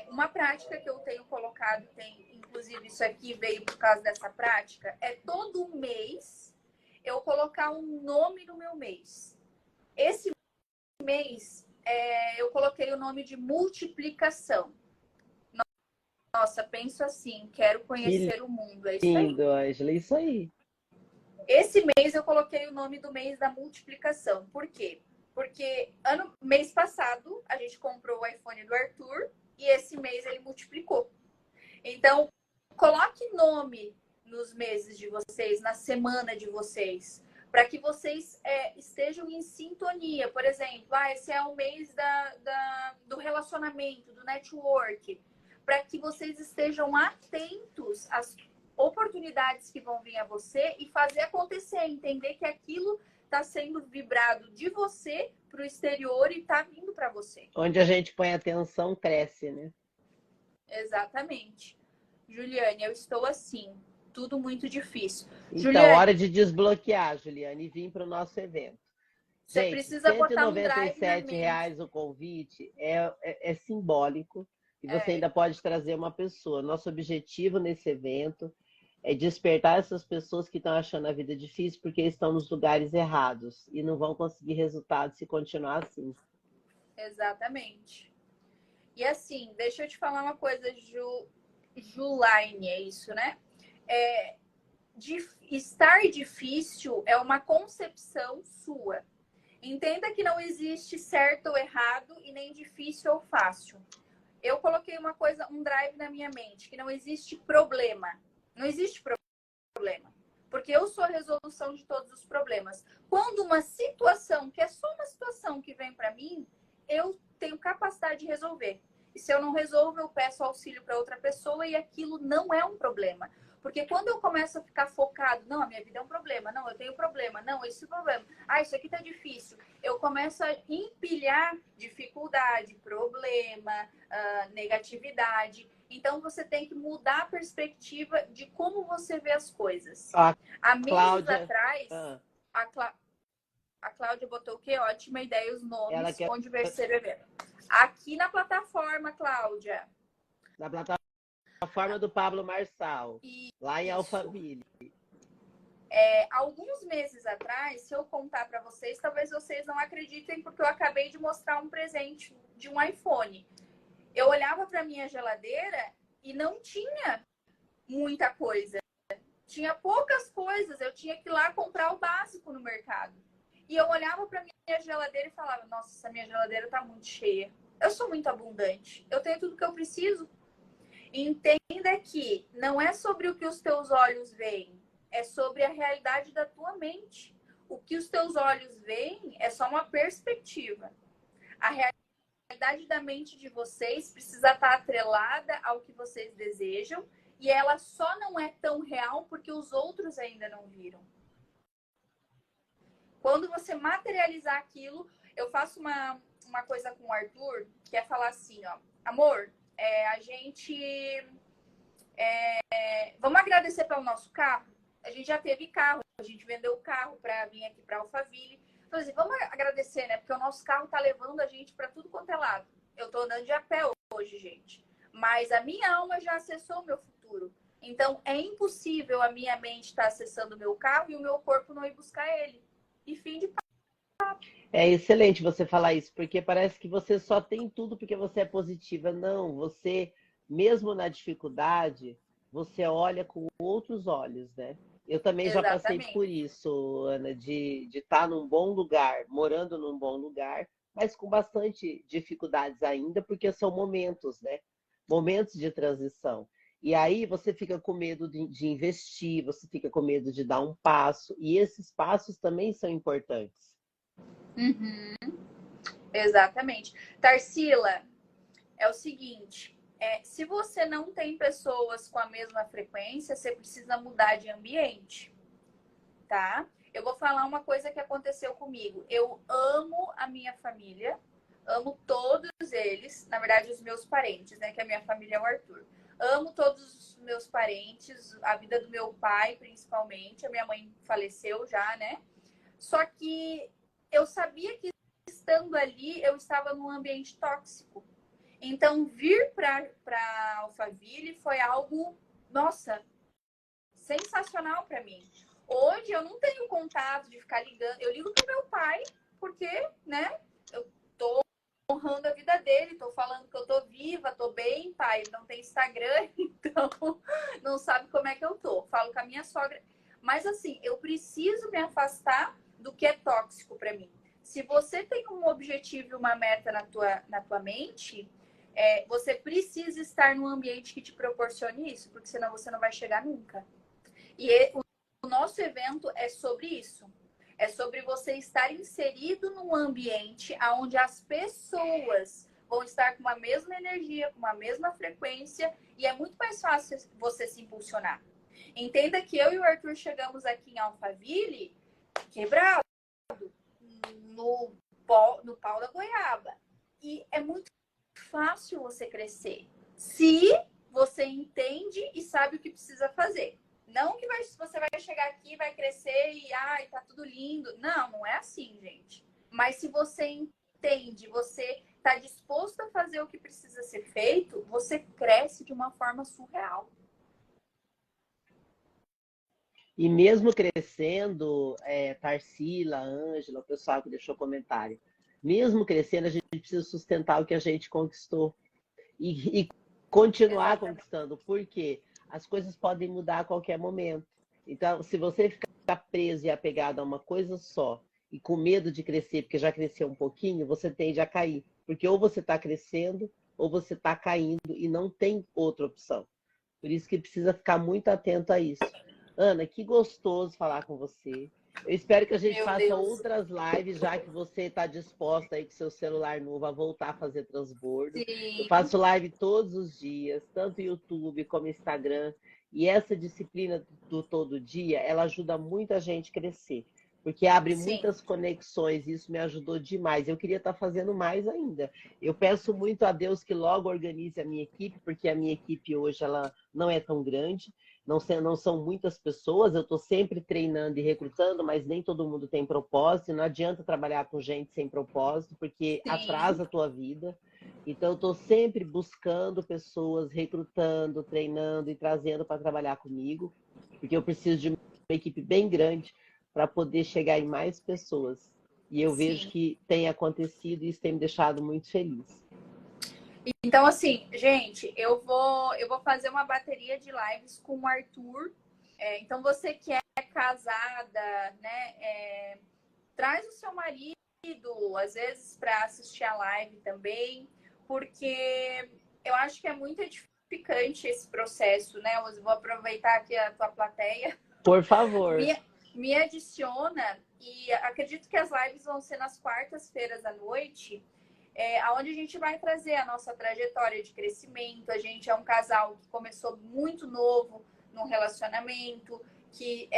S2: uma prática que eu tenho colocado, inclusive isso aqui veio por causa dessa prática, é todo mês eu colocar um nome no meu mês. Esse mês eu coloquei o nome de multiplicação. Nossa, penso assim, quero conhecer o mundo. É isso aí.
S3: Lindo, Ângela, isso aí.
S2: Esse mês eu coloquei o nome do mês da multiplicação. Por quê? Porque mês passado a gente comprou o iPhone do Arthur e esse mês ele multiplicou. Então, coloque nome nos meses de vocês, na semana de vocês, para que vocês estejam em sintonia. Por exemplo, esse é o mês do relacionamento, do network, para que vocês estejam atentos às oportunidades que vão vir a você e fazer acontecer, entender que aquilo está sendo vibrado de você para o exterior e está vindo para você.
S3: Onde a gente põe atenção, cresce, né?
S2: Exatamente. Juliane, eu estou assim, tudo muito difícil.
S3: Então,
S2: Juliane,
S3: hora de desbloquear, Juliane, e vir para o nosso evento.
S2: você
S3: Gente,
S2: precisa botar um drive na
S3: R$ 197 o convite é simbólico e você ainda pode trazer uma pessoa. Nosso objetivo nesse evento é despertar essas pessoas que estão achando a vida difícil porque estão nos lugares errados e não vão conseguir resultado se continuar assim.
S2: Exatamente. E assim, deixa eu te falar uma coisa, Julaine, é isso, né? Estar difícil é uma concepção sua. Entenda que não existe certo ou errado e nem difícil ou fácil. Eu coloquei um drive na minha mente, que não existe problema. Não existe problema. Porque eu sou a resolução de todos os problemas. Quando uma situação, que é só uma situação que vem para mim, eu tenho capacidade de resolver. E se eu não resolvo, eu peço auxílio para outra pessoa e aquilo não é um problema. Porque quando eu começo a ficar focado, não, a minha vida é um problema, não, eu tenho problema, não, esse é o problema, isso aqui tá difícil. Eu começo a empilhar dificuldade, problema, negatividade. Então, você tem que mudar a perspectiva de como você vê as coisas. Há meses atrás, a Cláudia botou o quê? Ótima ideia, os nomes, onde vai ser evento. Aqui na plataforma, Cláudia.
S3: Na plataforma do Pablo Marçal, lá em Alphaville.
S2: Alguns meses atrás, se eu contar para vocês, talvez vocês não acreditem, porque eu acabei de mostrar um presente de um iPhone. Eu olhava para minha geladeira e não tinha muita coisa. Tinha poucas coisas, eu tinha que ir lá comprar o básico no mercado. E eu olhava para minha geladeira e falava, nossa, essa minha geladeira tá muito cheia. Eu sou muito abundante. Eu tenho tudo que eu preciso. Entenda que não é sobre o que os teus olhos veem, é sobre a realidade da tua mente. O que os teus olhos veem é só uma perspectiva. A realidade da mente de vocês precisa estar atrelada ao que vocês desejam e ela só não é tão real porque os outros ainda não viram. Quando você materializar aquilo, eu faço uma coisa com o Arthur, que é falar assim, ó, amor, vamos agradecer pelo nosso carro? A gente já teve carro, a gente vendeu o carro para vir aqui para Alphaville. Então, assim, vamos agradecer, né? Porque o nosso carro tá levando a gente para tudo quanto é lado. Eu tô andando de a pé hoje, gente. Mas a minha alma já acessou o meu futuro. Então, é impossível a minha mente estar acessando o meu carro e o meu corpo não ir buscar ele. E fim de papo.
S3: É excelente você falar isso, porque parece que você só tem tudo porque você é positiva. Não, você, mesmo na dificuldade, você olha com outros olhos, né? Eu também já passei por isso, Ana, de estar num bom lugar, morando num bom lugar, mas com bastante dificuldades ainda, porque são momentos, né? Momentos de transição. E aí você fica com medo de investir, você fica com medo de dar um passo, e esses passos também são importantes.
S2: Uhum. Exatamente. Tarsila, é o seguinte, se você não tem pessoas com a mesma frequência, você precisa mudar de ambiente, tá? Eu vou falar uma coisa que aconteceu comigo. Eu amo a minha família, amo todos eles, na verdade os meus parentes, né? Que a minha família é o Arthur. amo todos os meus parentes, a vida do meu pai, principalmente. A minha mãe faleceu já, né? Só que eu sabia que estando ali, eu estava num ambiente tóxico. Então, vir para Alphaville foi algo, nossa, sensacional para mim. Hoje eu não tenho contato de ficar ligando. Eu ligo pro meu pai, porque, né, eu tô honrando a vida dele, tô falando que eu tô viva, tô bem, pai. Ele não tem Instagram, então não sabe como é que eu tô. Falo com a minha sogra. Mas assim, eu preciso me afastar do que é tóxico para mim. Se você tem um objetivo e uma meta na tua mente, você precisa estar num ambiente que te proporcione isso, porque senão você não vai chegar nunca. E o nosso evento é sobre isso. É sobre você estar inserido num ambiente onde as pessoas vão estar com a mesma energia, com uma mesma frequência, e é muito mais fácil você se impulsionar. Entenda que eu e o Arthur chegamos aqui em Alphaville quebrado, no pau da goiaba. E é muito fácil você crescer se você entende e sabe o que precisa fazer. Não que você vai chegar aqui, vai crescer e ai, tá tudo lindo. Não, não é assim, gente. Mas se você entende, você tá disposto a fazer o que precisa ser feito, você cresce de uma forma surreal.
S3: E mesmo crescendo, Tarsila, Ângela, o pessoal que deixou comentário, mesmo crescendo, a gente precisa sustentar o que a gente conquistou e continuar
S2: Exatamente.
S3: conquistando, porque as coisas podem mudar a qualquer momento. Então, se você ficar preso e apegado a uma coisa só e com medo de crescer, porque já cresceu um pouquinho, você tende a cair. Porque ou você está crescendo ou você está caindo e não tem outra opção. Por isso que precisa ficar muito atento a isso. Ana, que gostoso falar com você. Eu espero que a gente
S2: Meu
S3: faça
S2: Deus.
S3: outras lives, já que você está disposta aí com seu celular novo a voltar a fazer transbordo. Eu
S2: Sim,
S3: faço live todos os dias, tanto YouTube como Instagram. E essa disciplina do todo dia, ela ajuda muito a gente a crescer. Porque abre
S2: sim.
S3: muitas conexões, e isso me ajudou demais. Eu queria estar fazendo mais ainda. Eu peço muito a Deus que logo organize a minha equipe, porque a minha equipe hoje ela não é tão grande. Não são muitas pessoas, eu estou sempre treinando e recrutando, mas nem todo mundo tem propósito. Não adianta trabalhar com gente sem propósito, porque
S2: Sim,
S3: atrasa a tua vida. Então, eu estou sempre buscando pessoas, recrutando, treinando e trazendo para trabalhar comigo, porque eu preciso de uma equipe bem grande para poder chegar em mais pessoas. E eu vejo
S2: sim.
S3: que tem acontecido e isso tem me deixado muito feliz.
S2: Então, assim, gente, eu vou fazer uma bateria de lives com o Arthur. Então, você que é casada, né, traz o seu marido, às vezes, para assistir a live também, porque eu acho que é muito edificante esse processo, né? Eu vou aproveitar aqui a tua plateia.
S3: Por favor.
S2: Me adiciona e acredito que as lives vão ser nas quartas-feiras à noite, onde a gente vai trazer a nossa trajetória de crescimento. A gente é um casal que começou muito novo num relacionamento, que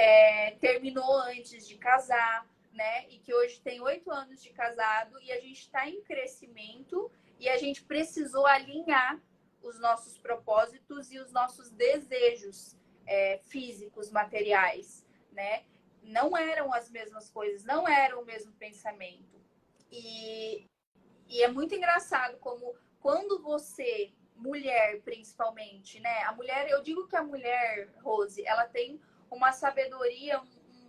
S2: terminou antes de casar, né? E que hoje tem 8 anos de casado e a gente está em crescimento e a gente precisou alinhar os nossos propósitos e os nossos desejos físicos, materiais, né? Não eram as mesmas coisas, não era o mesmo pensamento. E é muito engraçado como quando você, mulher principalmente, né? A mulher, eu digo que a mulher, Rose, ela tem uma sabedoria,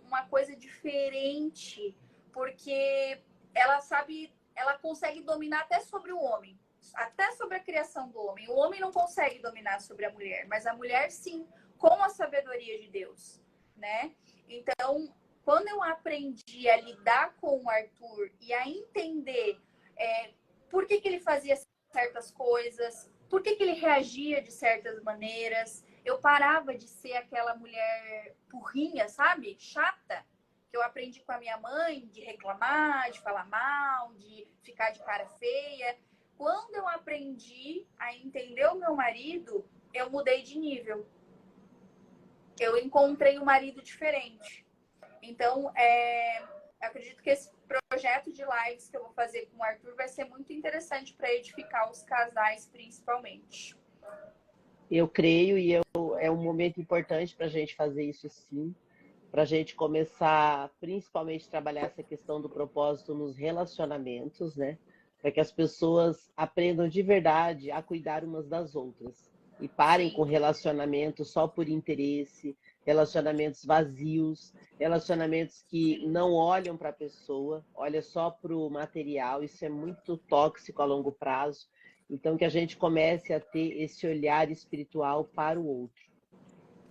S2: uma coisa diferente, porque ela sabe, ela consegue dominar até sobre o homem, até sobre a criação do homem. O homem não consegue dominar sobre a mulher, mas a mulher sim, com a sabedoria de Deus, né? Então, quando eu aprendi a lidar com o Arthur e a entender por que ele fazia certas coisas, por que ele reagia de certas maneiras, eu parava de ser aquela mulher burrinha, sabe? Chata, que eu aprendi com a minha mãe, de reclamar, de falar mal, de ficar de cara feia. Quando eu aprendi a entender o meu marido, eu mudei de nível. Eu encontrei um marido diferente. Então, acredito que esse projeto de lives que eu vou fazer com o Arthur vai ser muito interessante para edificar os casais, principalmente.
S3: Eu creio é um momento importante para a gente fazer isso sim, para a gente começar principalmente trabalhar essa questão do propósito nos relacionamentos, né? Para que as pessoas aprendam de verdade a cuidar umas das outras e parem com
S2: Sim,
S3: relacionamentos só por interesse, relacionamentos vazios, relacionamentos que
S2: sim.
S3: não olham para a pessoa, olham só para o material. Isso é muito tóxico a longo prazo. Então, que a gente comece a ter esse olhar espiritual para o outro.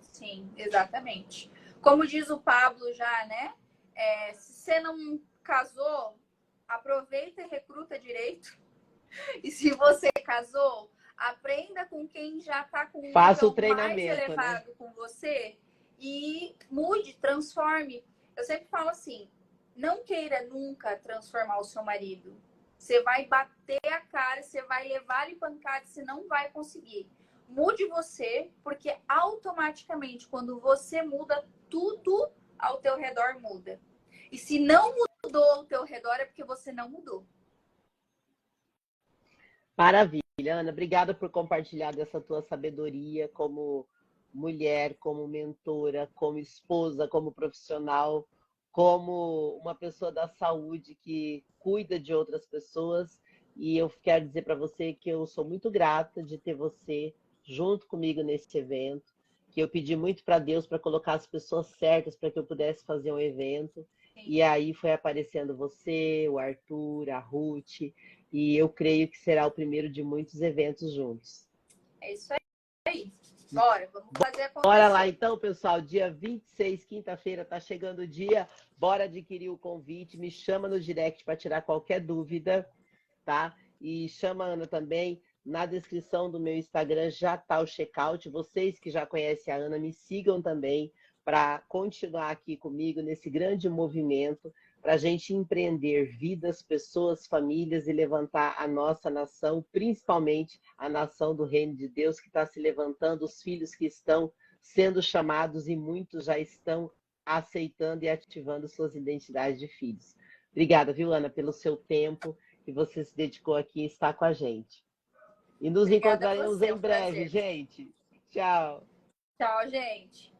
S2: Sim, exatamente. Como diz o Pablo já, né? Se você não casou, aproveita e recruta direito. E se você casou, aprenda com quem já está com um
S3: Faça o
S2: nível mais
S3: treinamento, né?
S2: elevado com você e mude, transforme. Eu sempre falo assim, não queira nunca transformar o seu marido. Você vai bater a cara, você vai levar ele pancada, você não vai conseguir. Mude você, porque automaticamente, quando você muda, tudo ao teu redor muda. E se não mudou ao teu redor, é porque você não mudou.
S3: Maravilha, Ana. Obrigada por compartilhar dessa tua sabedoria como mulher, como mentora, como esposa, como profissional, como uma pessoa da saúde que cuida de outras pessoas. E eu quero dizer para você que eu sou muito grata de ter você junto comigo nesse evento, que eu pedi muito para Deus para colocar as pessoas certas para que eu pudesse fazer um evento.
S2: Sim.
S3: E aí foi aparecendo você, o Arthur, a Ruth, e eu creio que será o primeiro de muitos eventos juntos.
S2: É isso aí. Bora, vamos fazer
S3: Bora lá
S2: acontecer.
S3: então, pessoal. Dia 26, quinta-feira, tá chegando o dia. Bora adquirir o convite. Me chama no direct para tirar qualquer dúvida, tá? E chama a Ana também. Na descrição do meu Instagram já tá o checkout. Vocês que já conhecem a Ana, me sigam também para continuar aqui comigo nesse grande movimento, para a gente empreender vidas, pessoas, famílias e levantar a nossa nação, principalmente a nação do Reino de Deus, que está se levantando, os filhos que estão sendo chamados e muitos já estão aceitando e ativando suas identidades de filhos. Obrigada, viu, Ana, pelo seu tempo que você se dedicou aqui e está com a gente. E nos
S2: Obrigada a
S3: encontraremos
S2: você, é
S3: em
S2: um
S3: breve,
S2: prazer.
S3: gente. Tchau.
S2: Tchau, gente.